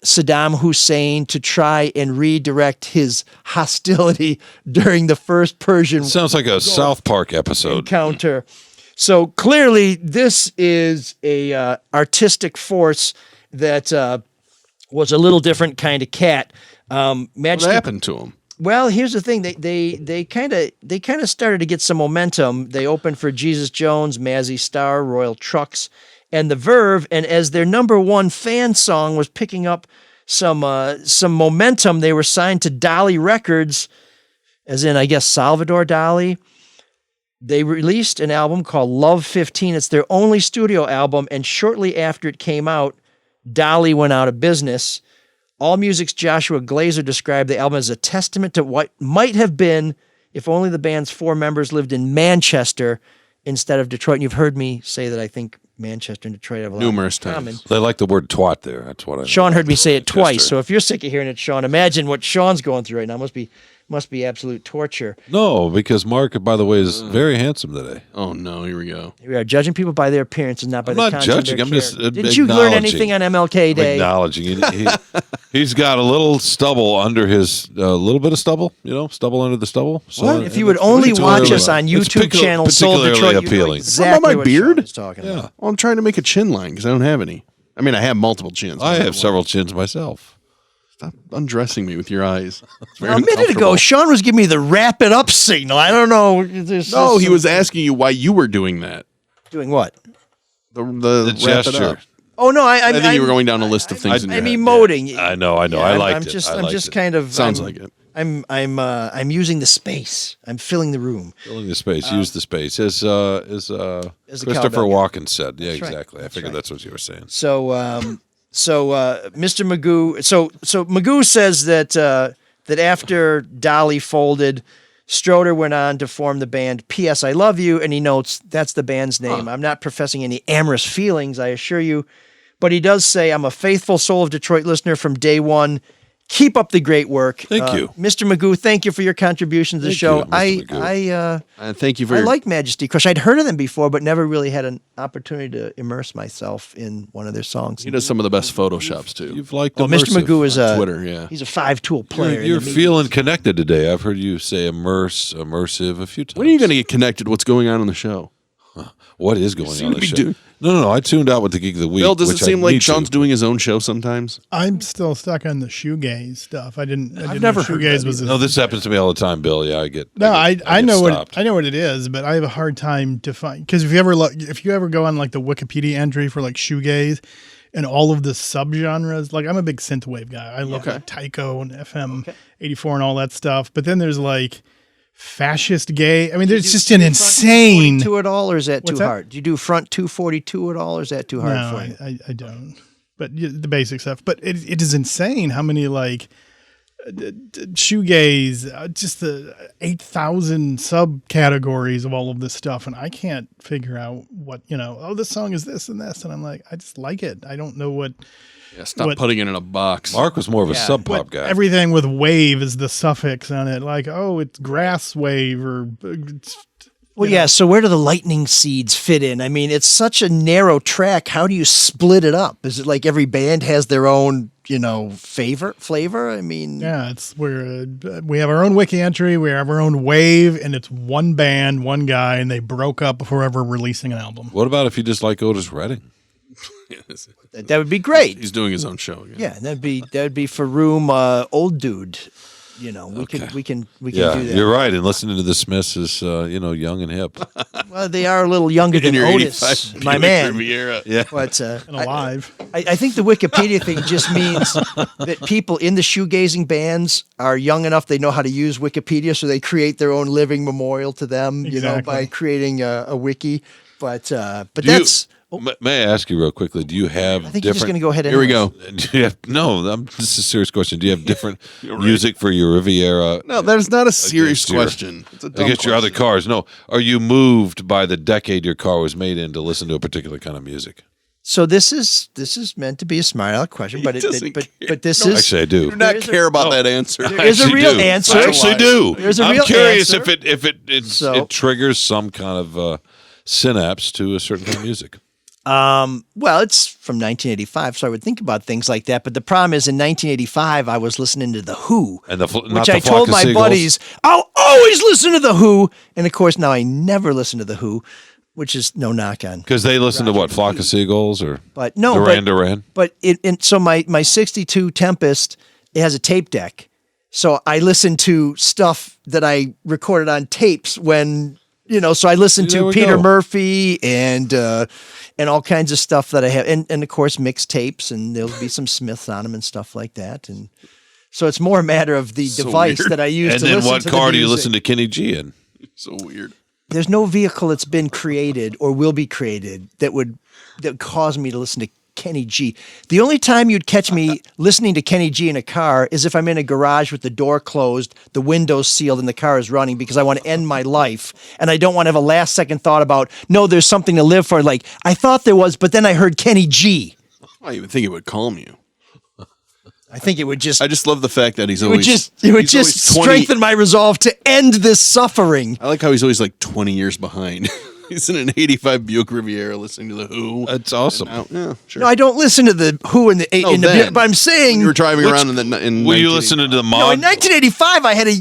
Saddam Hussein to try and redirect his hostility during the first Persian Gulf. Sounds like a South Park episode. Encounter. So clearly this is a artistic force that was a little different kind of cat. What happened to him? Well, here's the thing. They kind of started to get some momentum. They opened for Jesus Jones, Mazzy Star, Royal Trucks, and The Verve. And as their number one fan song was picking up some momentum, they were signed to Dali Records, as in, I guess, Salvador Dali. They released an album called Love 15. It's their only studio album. And shortly after it came out, Dali went out of business. AllMusic's Joshua Glazer described the album as a testament to what might have been if only the band's four members lived in Manchester instead of Detroit. And you've heard me say that I think Manchester and Detroit have a lot numerous in common. times. They like the word twat there. That's what I know. Sean heard me say it twice. So if you're sick of hearing it, Sean, imagine what Sean's going through right now. Must be absolute torture. No, because Mark, by the way, is very handsome today. Oh no, here we go. Here we are judging people by their appearance and not by I'm the not content judging. of I'm their just character. Did you learn anything on MLK Day? Acknowledging. He's got a little stubble under his, little bit of stubble, stubble under the stubble. So What? If you would only watch us on YouTube channel Soul Detroit, appealing. Exactly What about my what beard? Sean was talking about. Well, I'm trying to make a chin line because I don't have any. I mean, I have multiple chins. I have several chins myself. Stop undressing me with your eyes. It's very Well, a minute ago, uncomfortable. Sean was giving me the wrap it up signal. I don't know. No, he was asking you why you were doing that. Doing what? The gesture. wrap it up. Oh no, I think you were going down a list of things. I'm emoting. Yeah. I know. Yeah, I liked it. I I'm liked just it. kind of Sounds like it. I'm using the space. I'm filling the room. Filling the space. Use the space. As Christopher cowbell guy. Walken said. Yeah, That's right. exactly. I figured that's what you were saying. So Mr. Magoo. So Magoo says that after Dolly folded, Stroder went on to form the band P.S. I Love You, and he notes that's the band's name. I'm not professing any amorous feelings, I assure you, but he does say, I'm a faithful Soul of Detroit listener from day one. Keep up the great work. Thank you. Mr. Magoo, thank you for your contribution to the Thank show. you, Mr. Magoo. Thank you for I your... like Majesty Crush. I'd heard of them before, but never really had an opportunity to immerse myself in one of their songs. He does some of the best Photoshops too. You've liked Well, Mr. immersive. Magoo is on Twitter, yeah. He's a 5-tool player. You're feeling connected today. I've heard you say immersive a few times. When are you going to get connected? What's going on the show? What is going seem on to the be show? doing- No. I tuned out with the Geek of the Week. Bill, does it which I seem like need Sean's to. doing his own show sometimes? I'm still stuck on the shoegaze stuff. I didn't never know heard shoegaze that was. No, this happens to me all the time, Bill. Yeah, I get. No, I get know stopped. I know what it is, but I have a hard time to find because if you ever go on like the Wikipedia entry for like shoegaze and all of the subgenres, like I'm a big synthwave guy. I love like Tycho and FM 84 and all that stuff. But then there's like fascist gay. I mean, there's just an insane. To it all, or is that What's too that? hard? Do you do front 242 at all, or is that too hard for you? I don't. But the basic stuff. But it is insane how many like shoegaze, just the 8,000 subcategories of all of this stuff. And I can't figure out what, this song is this and this. And I'm like, I just like it. I don't know what. Yeah, stop putting it in a box. Mark was more of a sub pop guy. Everything with wave is the suffix on it. Like, it's grass wave or. Well, yeah. So where do the lightning seeds fit in? I mean, it's such a narrow track. How do you split it up? Is it like every band has their own, flavor? I mean, yeah, it's where we have our own wiki entry. We have our own wave, and it's one band, one guy, and they broke up before ever releasing an album. What about if you just like Otis Redding? That would be great. He's doing his own show. Yeah, that'd be for room old dude. We can do that. You're right. And listening to the Smiths is young and hip. Well, they are a little younger than Otis, my man. Riviera. Yeah, but and alive. I think the Wikipedia thing just means that people in the shoegazing bands are young enough they know how to use Wikipedia, so they create their own living memorial to them. By creating a wiki. But that's. May I ask you real quickly? Do you have? I think you're just going to go ahead. Here we go. Do you have, this is a serious question. Do you have different music for your Riviera? No, that's not a serious question. It's a dumb against your other cars. No, are you moved by the decade your car was made in to listen to a particular kind of music? So this is meant to be a smart aleck question, but this is actually I do. Do not care about that answer. There is a real answer. I actually do. There's a I'm real curious answer. if it triggers some kind of synapse to a certain kind of music. Well, it's from 1985, so I would think about things like that. But the problem is, in 1985, I was listening to The Who, which I told my buddies, I'll always listen to The Who. And of course, now I never listen to The Who, which is no knock on. Because they listen to what, Flock of Seagulls or Duran? But so my 62 Tempest, it has a tape deck. So I listen to stuff that I recorded on tapes when... so I listened to Peter Murphy and all kinds of stuff that I have, and of course mixed tapes, and there'll be some Smiths on them and stuff like that. And so it's more a matter of the device weird. that I use. And to then listen what to car the do you music. listen to Kenny G in? So weird. There's no vehicle that's been created or will be created that would cause me to listen to Kenny G. The only time you'd catch me listening to Kenny G in a car is if I'm in a garage with the door closed, the windows sealed, and the car is running because I want to end my life. And I don't want to have a last second thought about, no, there's something to live for. Like, I thought there was, but then I heard Kenny G. I even think it would calm you. I think it would just... I just love the fact that it would just strengthen my resolve to end this suffering. I like how he's always like 20 years behind. He's in an 85 Buick Riviera listening to The Who. That's awesome. Yeah, sure. No, I don't listen to The Who in the but I'm saying... You were driving around in Were you listening to the mod? No, in 1985, I had a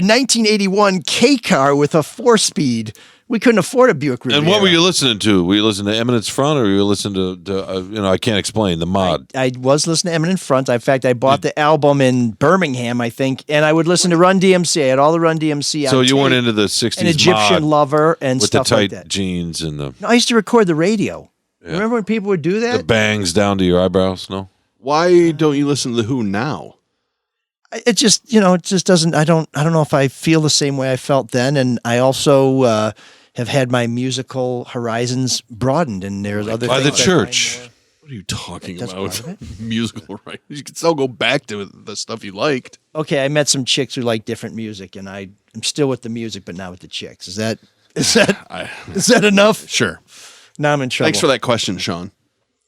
1981 K car with a 4-speed. We couldn't afford a Buick Riviera. And what were you listening to? Were you listening to Eminence Front, or were you listening to I can't explain, the mod? I was listening to Eminent Front. In fact, I bought the album in Birmingham, I think, and I would listen to Run DMC. I had all the Run DMC on So you tape, weren't into the 60s An Egyptian mod Lover and with stuff the tight like that. jeans and the... No, I used to record the radio. Yeah. Remember when people would do that? The bangs down to your eyebrows, no? Why don't you listen to The Who now? It just, it just doesn't, I don't know if I feel the same way I felt then. And I also have had my musical horizons broadened, and there's other by things the church. What are you talking about? Musical, right? You can still go back to the stuff you liked. Okay, I met some chicks who like different music, and I'm still with the music, but not with the chicks. Is that enough? Sure. Now I'm in trouble. Thanks for that question, Sean.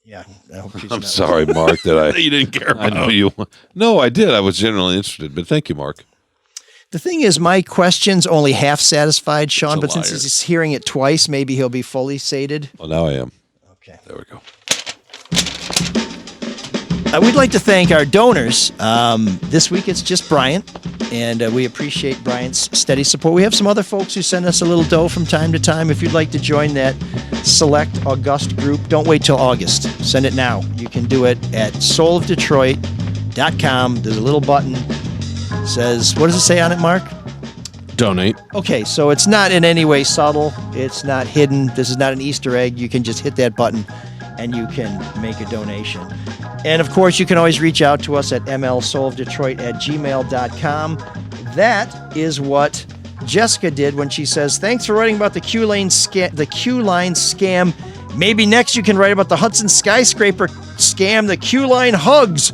Yeah, I hope she's I'm not. sorry, Mark, that you didn't care about. I know you. No, I did. I was generally interested, but thank you, Mark. The thing is, my question's only half satisfied, Sean, but liar. since he's hearing it twice, maybe he'll be fully sated. Well, now I am. Okay. There we go. We'd like to thank our donors. This week it's just Bryant, and we appreciate Bryant's steady support. We have some other folks who send us a little dough from time to time. If you'd like to join that select august group, don't wait till August. Send it now. You can do it at soulofdetroit.com. There's a little button. It says, what does it say on it, Mark? Donate. Okay, so it's not in any way subtle. It's not hidden. This is not an Easter egg. You can just hit that button and you can make a donation. And of course, you can always reach out to us at mlsoulofdetroit@gmail.com. That is what Jessica did when she says, thanks for writing about the QLine scam. Maybe next you can write about the Hudson skyscraper scam, the QLine hugs.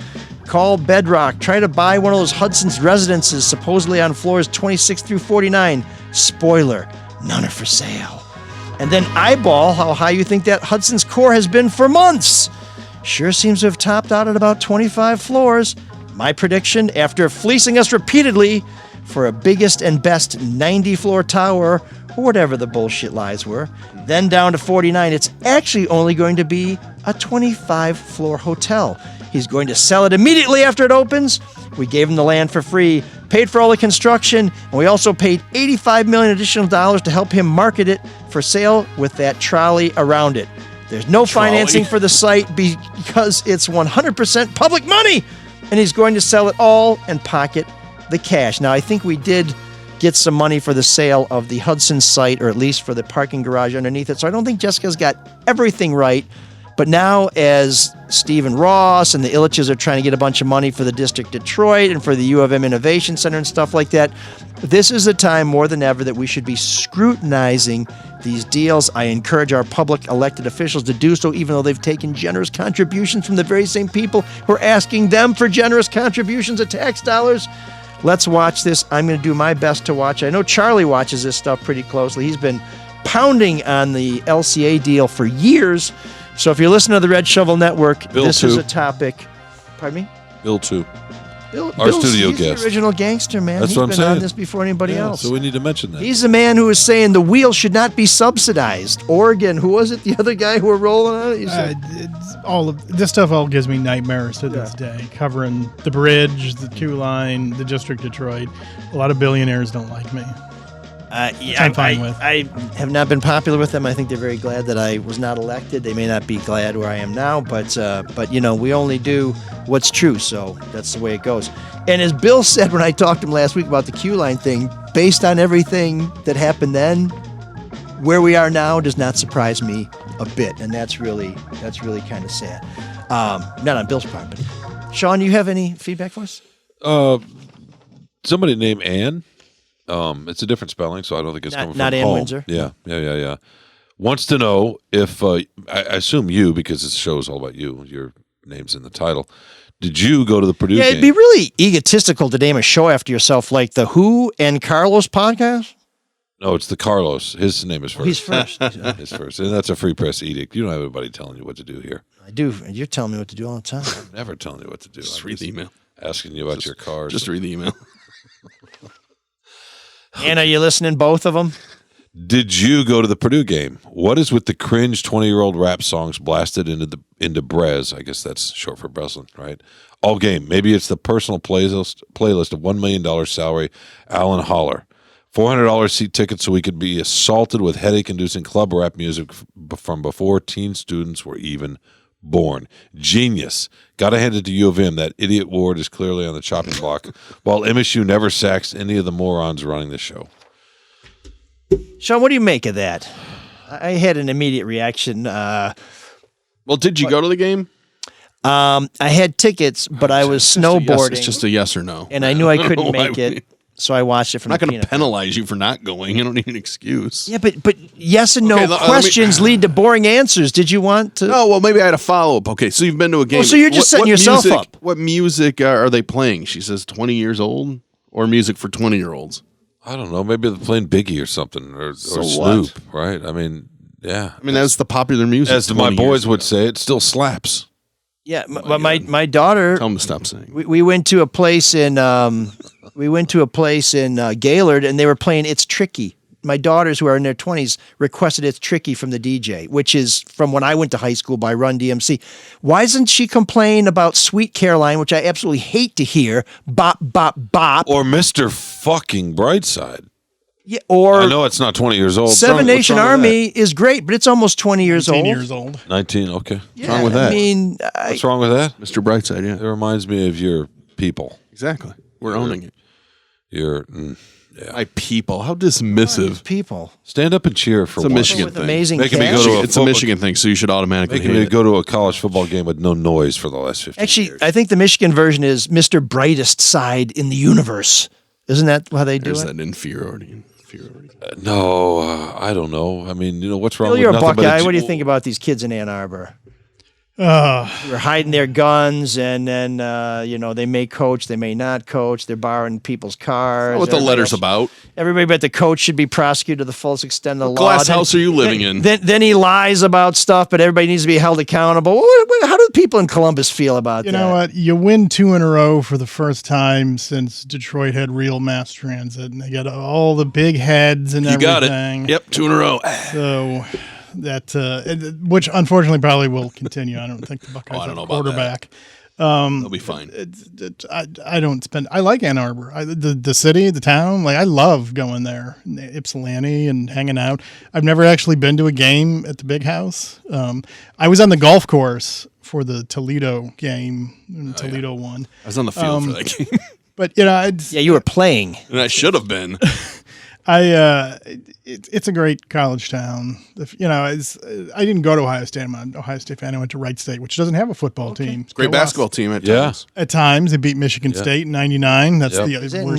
Call Bedrock. Try to buy one of those Hudson's residences supposedly on floors 26 through 49. Spoiler, none are for sale. And then eyeball how high you think that Hudson's core has been for months. Sure seems to have topped out at about 25 floors. My prediction, after fleecing us repeatedly for a biggest and best 90-floor tower, or whatever the bullshit lies were, then down to 49, it's actually only going to be a 25-floor hotel. He's going to sell it immediately after it opens. We gave him the land for free, paid for all the construction, and we also paid $85 million additional dollars to help him market it for sale with that trolley around it. There's no financing for the site because it's 100% public money, and he's going to sell it all and pocket the cash. Now, I think we did get some money for the sale of the Hudson site, or at least for the parking garage underneath it, so I don't think Jessica's got everything right. But now, as Stephen Ross and the Illiches are trying to get a bunch of money for the District Detroit and for the U of M Innovation Center and stuff like that, this is a time more than ever that we should be scrutinizing these deals. I encourage our public elected officials to do so, even though they've taken generous contributions from the very same people who are asking them for generous contributions of tax dollars. Let's watch this. I'm going to do my best to watch. I know Charlie watches this stuff pretty closely. He's been pounding on the LCA deal for years. So if you're listening to the Red Shovel Network, this is a topic. Pardon me? Bill, too. Our studio he's guest. The original gangster, man. That's He's what I'm been saying. on this before anybody else. So we need to mention that. He's the man who was saying the wheel should not be subsidized. Oregon, who was it? The other guy who were rolling on it? He said, It's all of this stuff all gives me nightmares to this day. Covering the bridge, the QLine, the District Detroit. A lot of billionaires don't like me. I'm fine with. I have not been popular with them. I think they're very glad that I was not elected. They may not be glad where I am now, but you know, we only do what's true, so that's the way it goes. And as Bill said when I talked to him last week about the QLine thing, based on everything that happened then, where we are now does not surprise me a bit, and that's really kind of sad. Not on Bill's part, but Shawn, you have any feedback for us? Somebody named Ann. It's a different spelling, so I don't think it's coming from not Ann home. Windsor. Yeah. Wants to know if I assume you, because this show is all about you. Your name's in the title. Did you go to the Purdue game? It'd be really egotistical to name a show after yourself, like the Who and Carlos podcast. No, it's the Carlos. His name is first. He's first. He's first, and that's a free press edict. You don't have anybody telling you what to do here. I do. You're telling me what to do all the time. I'm never telling you what to do. Just read the email. Asking you about your cars. Just read the email. And are you listening, both of them? Did you go to the Purdue game? What is with the cringe 20-year-old rap songs blasted into Brez? I guess that's short for Breslin, right? All game. Maybe it's the personal playlist of $1 million salary, Alan Holler. $400 seat tickets so we could be assaulted with headache-inducing club rap music from before teen students were even born. Genius. Got to hand it to U of M. That idiot Ward is clearly on the chopping block, while MSU never sacks any of the morons running the show. Shawn, what do you make of that? I had an immediate reaction. Well, did you go to the game? I had tickets, but I was snowboarding. It's just a yes or no. And I knew I couldn't make it, so I watched it from I'm the not going to penalize you for not going. You don't need an excuse. Yeah, but yes and no questions lead to boring answers. Did you want to? Oh, well, maybe I had a follow-up. Okay, so you've been to a game. Oh, so you're just setting yourself up. What music are they playing? She says 20 years old? Or music for 20-year-olds? I don't know. Maybe they're playing Biggie or something, or Snoop, what? right? I mean, yeah. I mean, that's the popular music. As my boys would say, it still slaps. Yeah, but my daughter. Tell them to stop saying. We went to a place in Gaylord, and they were playing "It's Tricky." My daughters, who are in their 20s, requested "It's Tricky" from the DJ, which is from when I went to high school by Run DMC. Why doesn't she complain about "Sweet Caroline," which I absolutely hate to hear? Bop bop bop. Or Mr. Fucking Brightside. Yeah, or I know it's not 20 years old. Seven Nation Army is great, but it's almost 20 years 19 old. years old. 19, okay. Yeah, What's wrong with that? I mean, what's wrong with that? Mr. Brightside, yeah. It reminds me of your people. Exactly. We're owning it. Your My people. How dismissive. People. Stand up and cheer for It's a once. Michigan With thing. amazing Making me cash. go to a It's a Michigan thing, so you should automatically Making hate me it. go to a college football game with no noise for the last 15 Actually, years. I think the Michigan version is Mr. Brightest Side in the Universe. Isn't that how they do There's it? that inferiority. No, I don't know. I mean, what's wrong Bill, with you're a nothing but Buckeye. What do you think about these kids in Ann Arbor? Who are hiding their guns, and then they may coach, they may not coach. They're borrowing people's cars. What the letter's about? Everybody but the coach should be prosecuted to the fullest extent of the law. Glass house are you living in? Then he lies about stuff, but everybody needs to be held accountable. How do the people in Columbus feel about that? You know what? You win 2 in a row for the first time since Detroit had real mass transit, and they got all the big heads and everything. You got it. Yep, 2 in a row. So that, which unfortunately probably will continue. I don't think the Buckeyes have a quarterback. They'll be fine. I like Ann Arbor. The city, the town. Like, I love going there, Ypsilanti, and hanging out. I've never actually been to a game at the Big House. I was on the golf course for the Toledo game, and Toledo won. I was on the field for that game. But you were playing, and I should have been. It's a great college town. I didn't go to Ohio State. I'm an Ohio State fan. I went to Wright State, which doesn't have a football team. Great basketball team at times. At times, they beat Michigan State in '99. That's we're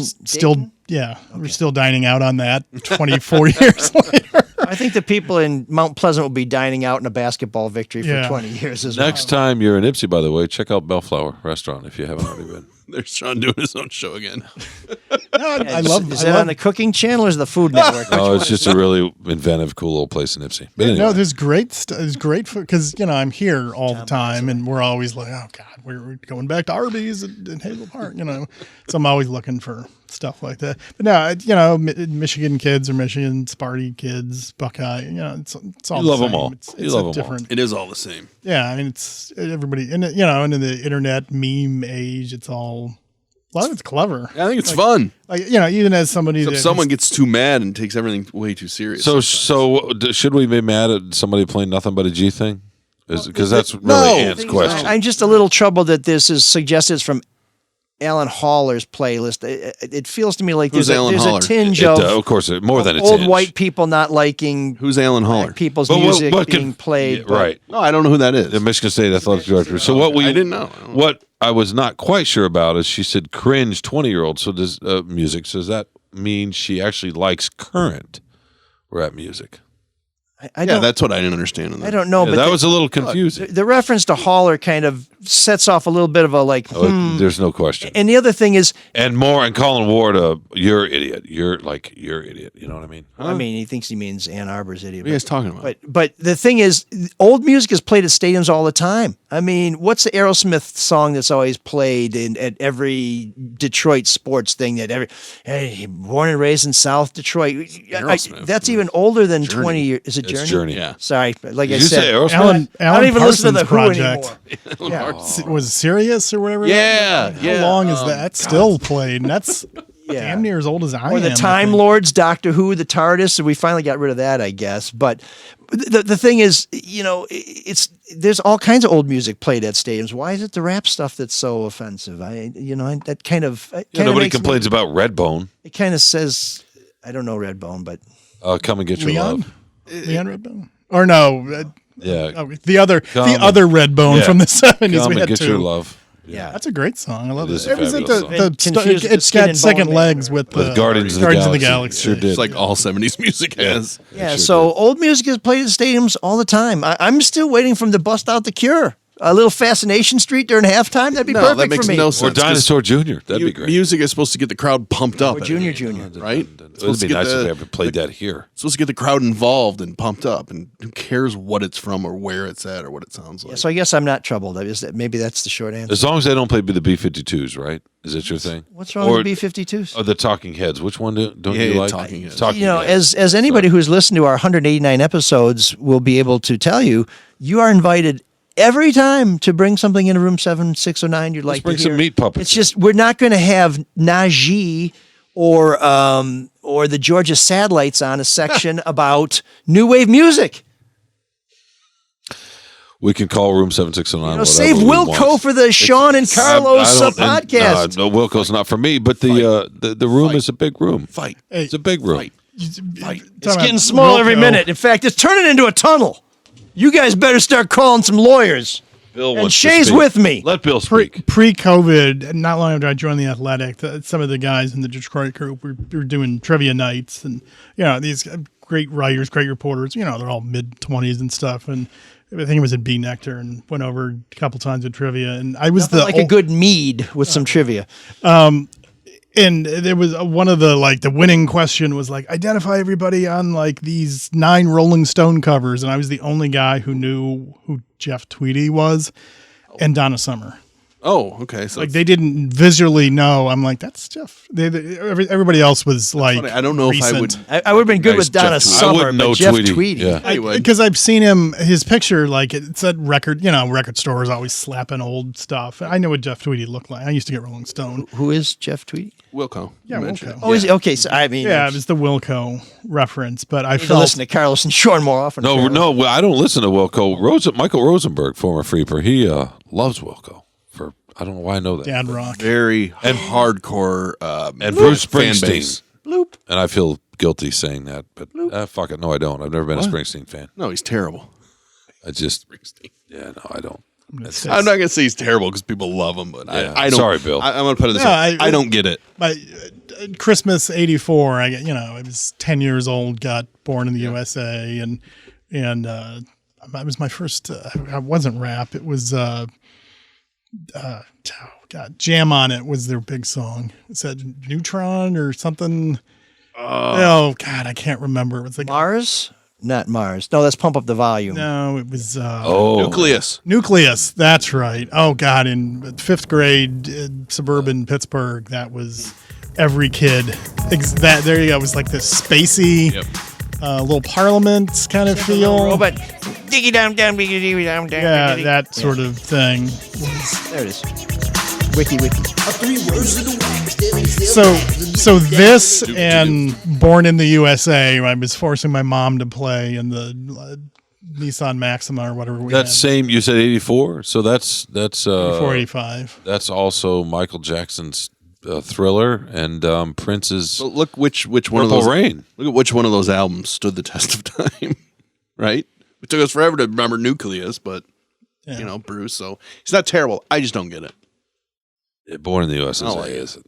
still dining out on that 24 years later. I think the people in Mount Pleasant will be dining out in a basketball victory for 20 years as well. Next time you're in Ipsy, by the way, check out Bellflower Restaurant if you haven't already been. There's Shawn doing his own show again. Is that on the Cooking Channel or is it the Food Network? Oh, it's just a really inventive, cool little place in Ipsy. But anyway. No, there's great stuff. It's great food because I'm here all the time, and we're always like, oh God, we're going back to Arby's in Hazel Park. So I'm always looking for stuff like that. But no, Michigan kids or Michigan Sparty kids, Buckeye. It's all. You love the them same. all. It's love them different. all. It is all the same. Yeah, I mean, it's everybody, and in the internet meme age, it's all. A lot of it's clever. Yeah, I think it's fun. Like even as somebody, if someone gets too mad and takes everything way too serious. So should we be mad at somebody playing nothing but a G thing? Because that's really Ant's question. I'm just a little troubled that this is suggested from Alan Haller's playlist. It feels to me like there's a tinge of course, more than a old tinge. white people not liking who's Alan Haller people's music being played. Right? No, I don't know who that is. The Michigan State athletic director. So I didn't know. What I was not quite sure about is she said cringe 20-year-old. So does music? So does that mean she actually likes current rap music? That's what I didn't understand. I don't know, but that was a little confusing. The reference to Haller kind of sets off a little bit of a There's no question. And the other thing is, and calling Ward you're idiot. You're idiot. You know what I mean? I mean, he thinks he means Ann Arbor's idiot. What are you guys talking about? But the thing is, old music is played at stadiums all the time. I mean, what's the Aerosmith song that's always played at every Detroit sports thing? Born and raised in South Detroit. That's even older than Journey. 20 years. Is it Journey? Journey. Yeah. Sorry, like Did I you said, say Aerosmith? I don't even listen to the Who Project. anymore. Was it Sirius or whatever? Yeah. How long is that? Still played, and that's damn near as old as I am. Or the Time Lords, Doctor Who, the TARDIS. We finally got rid of that, I guess. But the thing is, there's all kinds of old music played at stadiums. Why is it the rap stuff that's so offensive? That kind of nobody complains about Redbone. It kind of says, I don't know Redbone, but come and get your love. Leon Redbone, or no? The other Redbone from the 70s. Come we and had get two. your love. Yeah, that's a great song. I love it. It's got second legs with Guardians of the Galaxy. Sure did. It's like all 70s music has. Yeah, so old music is played at stadiums all the time. I'm still waiting for them to bust out The Cure. A little Fascination Street during halftime, that'd be perfect that makes for me. No sense. Or Dinosaur Jr. That'd be great. Music is supposed to get the crowd pumped up. Or Junior, right? It would be nice if they ever played that here. It's supposed to get the crowd involved and pumped up, and who cares what it's from or where it's at or what it sounds like. Yeah, so I guess I'm not troubled. Maybe that's the short answer. As long as they don't play the B-52s, right? Is that your thing? What's wrong with the B-52s? Or the Talking Heads. Which one don't you like? Talking Heads. As anybody who's listened to our 189 episodes will be able to tell you, you are invited every time to bring something into room 7609 you'd like to hear. Bring some meat puppets. It's just, we're not going to have Najee or the Georgia Satellites on a section about new wave music. We can call room 7609. Save Wilco for the Shawn and Carlos podcast. No, Wilco's not for me, but the room is a big room. It's a big room. It's getting small every minute. In fact, it's turning into a tunnel. You guys better start calling some lawyers. Bill and Shea's with me. Let Bill speak. Pre-COVID, not long after I joined the Athletic, some of the guys in the Detroit group were doing trivia nights, and these great writers, great reporters. They're all mid-20s and stuff, and I think it was at B Nectar, and went over a couple times with trivia. And I was a good mead with some trivia. And there was one of the winning question was like, identify everybody on like these 9 Rolling Stone covers. And I was the only guy who knew who Jeff Tweedy was and Donna Summer. Oh, okay. So like they didn't visually know. I'm like, that's Jeff. Everybody else was like, funny. I don't know recent. if I would. I would have been good with Donna Summer, but Jeff Tweedy. Yeah. Because I've seen him, his picture, like it's at record stores always slapping old stuff. I know what Jeff Tweedy looked like. I used to get Rolling Stone. Who is Jeff Tweedy? Wilco. Yeah, Wilco. Oh, is he? Okay. So I mean, yeah, it was the Wilco reference, but I need to listen to Carlos and Shawn more often. No, I don't listen to Wilco. Michael Rosenberg, former Freeper, he loves Wilco. I don't know why I know that. Dad rock. Very hardcore and Bruce fan Springsteen. base. Bloop. And I feel guilty saying that, but fuck it. No, I don't. I've never been a Springsteen fan. No, he's terrible. I just, no, I don't. I'm not going to say he's terrible because people love him, but I don't. Sorry, Bill. I'm going to put it this way. I don't get it. By Christmas '84, I was 10 years old, got born in the USA, and it was my first. I wasn't rap. It was. Jam on It was their big song. It said Neutron or something. Oh God, I can't remember. It was like Mars. Not Mars. No, that's Pump Up the Volume. No, it was Nucleus. Nucleus, that's right. Oh God, in 5th grade in suburban Pittsburgh, that was every kid. There you go. It was like this spacey, little Parliament kind of feel. Robot. Diggy down, diggy down. Yeah, that sort of thing. There it is. Wiki. So this and Born in the USA, I was forcing my mom to play in the Nissan Maxima or whatever we had. Same, you said 84? So that's 84, 85. That's also Michael Jackson's Thriller and Prince's So look which one of Purple those Rain. Look at which one of those albums stood the test of time. Right? It took us forever to remember Nucleus, but Bruce, so he's not terrible. I just don't get it. Born in the USA like is it?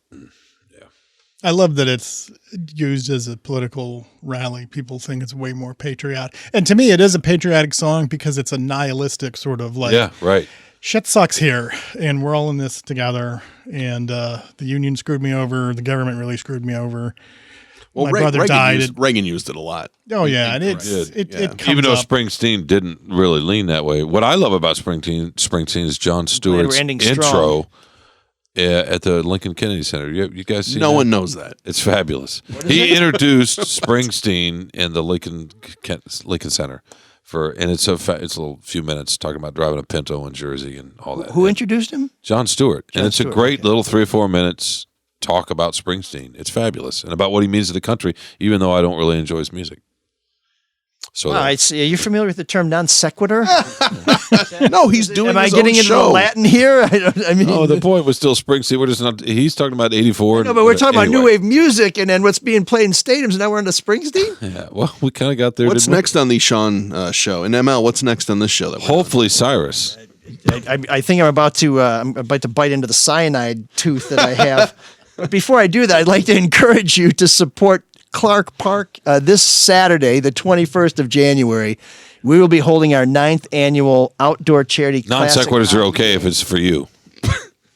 I love that it's used as a political rally. People think it's way more patriotic. And to me, it is a patriotic song because it's a nihilistic sort of like, yeah, right. Shit sucks here, and we're all in this together. And the union screwed me over. The government really screwed me over. Well, my brother died. Reagan used it a lot. Oh yeah, and it comes even though up. Springsteen didn't really lean that way. What I love about Springsteen is Jon Stewart's intro at the Lincoln Kennedy Center. You guys see? No one knows that. It's fabulous. He introduced Springsteen in the Lincoln Center and it's a little few minutes talking about driving a Pinto in Jersey and all that. Who introduced him? Jon Stewart. And it's a great little 3 or 4 minutes talk about Springsteen. It's fabulous and about what he means to the country, even though I don't really enjoy his music. So are you familiar with the term non sequitur? No, he's doing. Am I getting into the Latin here? I mean, the point was still Springsteen. We're just not. He's talking about '84. No, but we're talking about new wave music, and then what's being played in stadiums. And now we're into Springsteen. Yeah, well, we kind of got there. What's next on the Shawn show? And ML, what's next on this show? Hopefully, Cyrus. I think I'm about to bite into the cyanide tooth that I have. But before I do that, I'd like to encourage you to support Clark Park this Saturday, the 21st of January. We will be holding our 9th annual outdoor charity. Non sequiturs are okay if it's for you.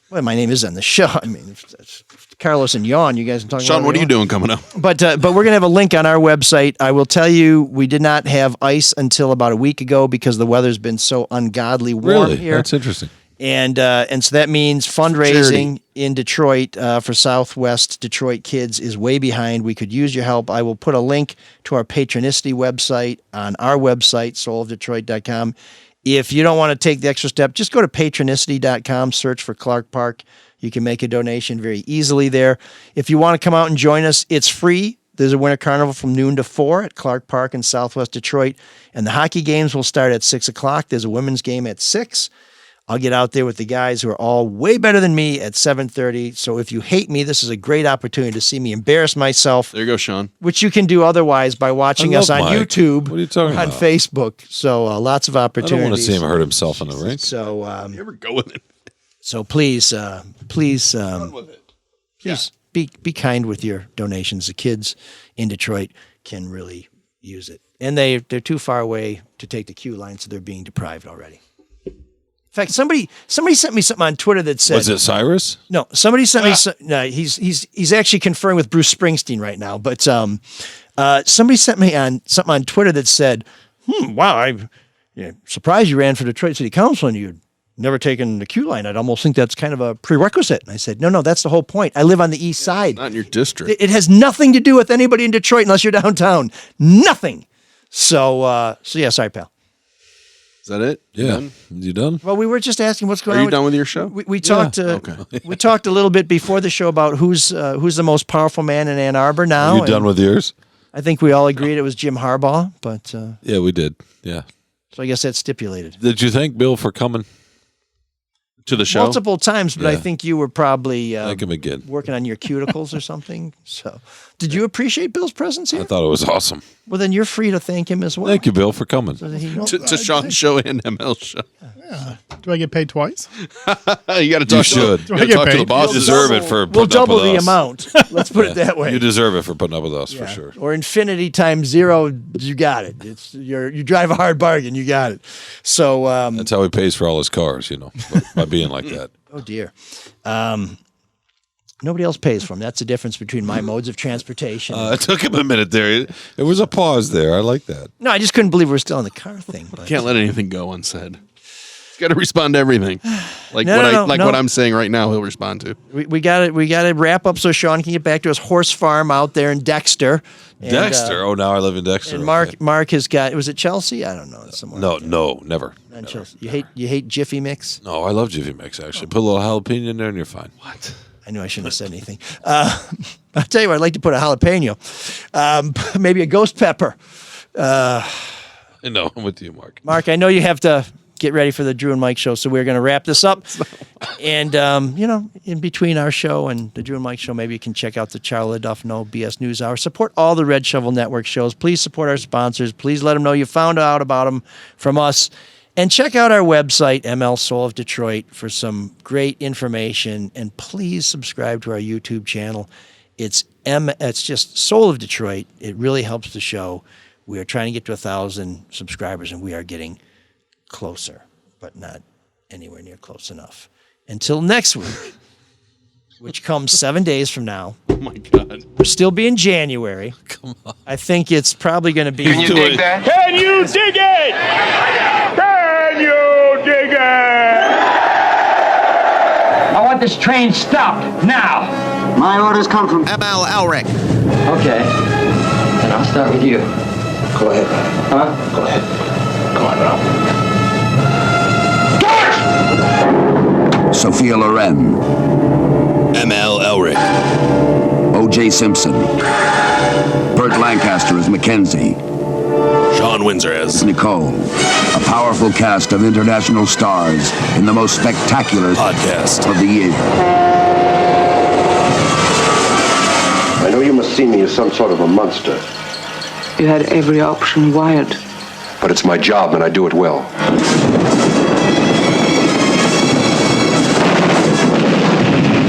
Well, my name is on the show. I mean, if Carlos and Yawn, you guys are talking. Shawn, about what are you doing coming up? But we're gonna have a link on our website. I will tell you, we did not have ice until about a week ago because the weather's been so ungodly warm here. That's interesting. And so that means fundraising in Detroit for Southwest Detroit kids is way behind. We could use your help. I will put a link to our Patronicity website on our website, soulofdetroit.com. If you don't want to take the extra step, just go to patronicity.com, search for Clark Park. You can make a donation very easily there. If you want to come out and join us, it's free. There's a winter carnival from noon to 4 at Clark Park in Southwest Detroit. And the hockey games will start at 6 o'clock. There's a women's game at 6. I'll get out there with the guys who are all way better than me at 7:30. So if you hate me, this is a great opportunity to see me embarrass myself. There you go, Shawn. Which you can do otherwise by watching us on YouTube, what are you talking on about? Facebook. So lots of opportunities. I don't want to see him hurt himself in the rink. So you ever go with it? So please be kind with your donations. The kids in Detroit can really use it. And they're too far away to take the QLine, so they're being deprived already. In fact, somebody sent me something on Twitter that said, Was it Cyrus? No, somebody sent me. No, he's actually conferring with Bruce Springsteen right now. But somebody sent me something on Twitter that said, "Wow, I'm surprised you ran for Detroit City Council and you'd never taken the QLine. I'd almost think that's kind of a prerequisite." And I said, "No, that's the whole point. I live on the east side. Not in your district. It has nothing to do with anybody in Detroit unless you're downtown. Nothing." So yeah, sorry, pal. Is that it? Yeah. You done? Well, we were just asking what's going on. Are you done with your show? We talked. Okay. We talked a little bit before the show about who's the most powerful man in Ann Arbor now. Are you done with yours? I think we all agreed it was Jim Harbaugh, but yeah, we did. Yeah. So I guess that's stipulated. Did you thank Bill for coming to the show multiple times? But I think you were probably thank him again, working on your cuticles or something. So, did you appreciate Bill's presence here? I thought it was awesome. Well, then you're free to thank him as well. Thank you, Bill, for coming So that he knows. to Sean's show and ML show. Yeah. Do I get paid twice? You got to talk. You should. You talk to the boss. You deserve it for We'll putting up double with the us. amount. Let's put it that way. You deserve it for putting up with us for sure. Or infinity times 0, you got it. You drive a hard bargain, you got it. So that's how he pays for all his cars, by being like that. Oh dear. Nobody else pays for him. That's the difference between my modes of transportation. It took him a minute there. It was a pause there. I like that. No, I just couldn't believe we're still in the car thing. But. Can't let anything go unsaid. He's got to respond to everything. Like No, what I'm saying right now, he'll respond to. We got to wrap up so Sean can get back to his horse farm out there in Dexter. And, Dexter. Oh, now I live in Dexter. And Mark has got. Was it Chelsea? I don't know. Somewhere. No, never. Not Chelsea. You hate Jiffy Mix? No, I love Jiffy Mix. Actually, put a little jalapeno in there, and you're fine. What? I knew I shouldn't have said anything. I'll tell you what, I'd like to put a jalapeno, maybe a ghost pepper. No, I'm with you, Mark. Mark, I know you have to get ready for the Drew and Mike show, so we're going to wrap this up. And, in between our show and the Drew and Mike show, maybe you can check out the Charlie Duff No BS News Hour. Support all the Red Shovel Network shows. Please support our sponsors. Please let them know you found out about them from us. And check out our website, ML Soul of Detroit, for some great information. And please subscribe to our YouTube channel. It's just Soul of Detroit. It really helps the show. We are trying to get to 1,000 subscribers, and we are getting closer, but not anywhere near close enough. Until next week, which comes 7 days from now. Oh, my God. We'll still be in January. Come on. I think it's probably going to be... Can you dig that? Can you dig it? Can you dig it? I want this train stopped now. My orders come from ML Elric. Okay. Then I'll start with you. Go ahead. Huh? Go ahead. Come on, Ralph. Sophia Loren. ML Elric. O.J. Simpson. Burt Lancaster as Mackenzie. Sean Windsor as Nicole. A powerful cast of international stars in the most spectacular podcast of the year. I know you must see me as some sort of a monster. You had every option wired. But it's my job and I do it well.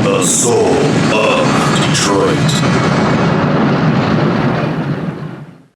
The Soul of Detroit.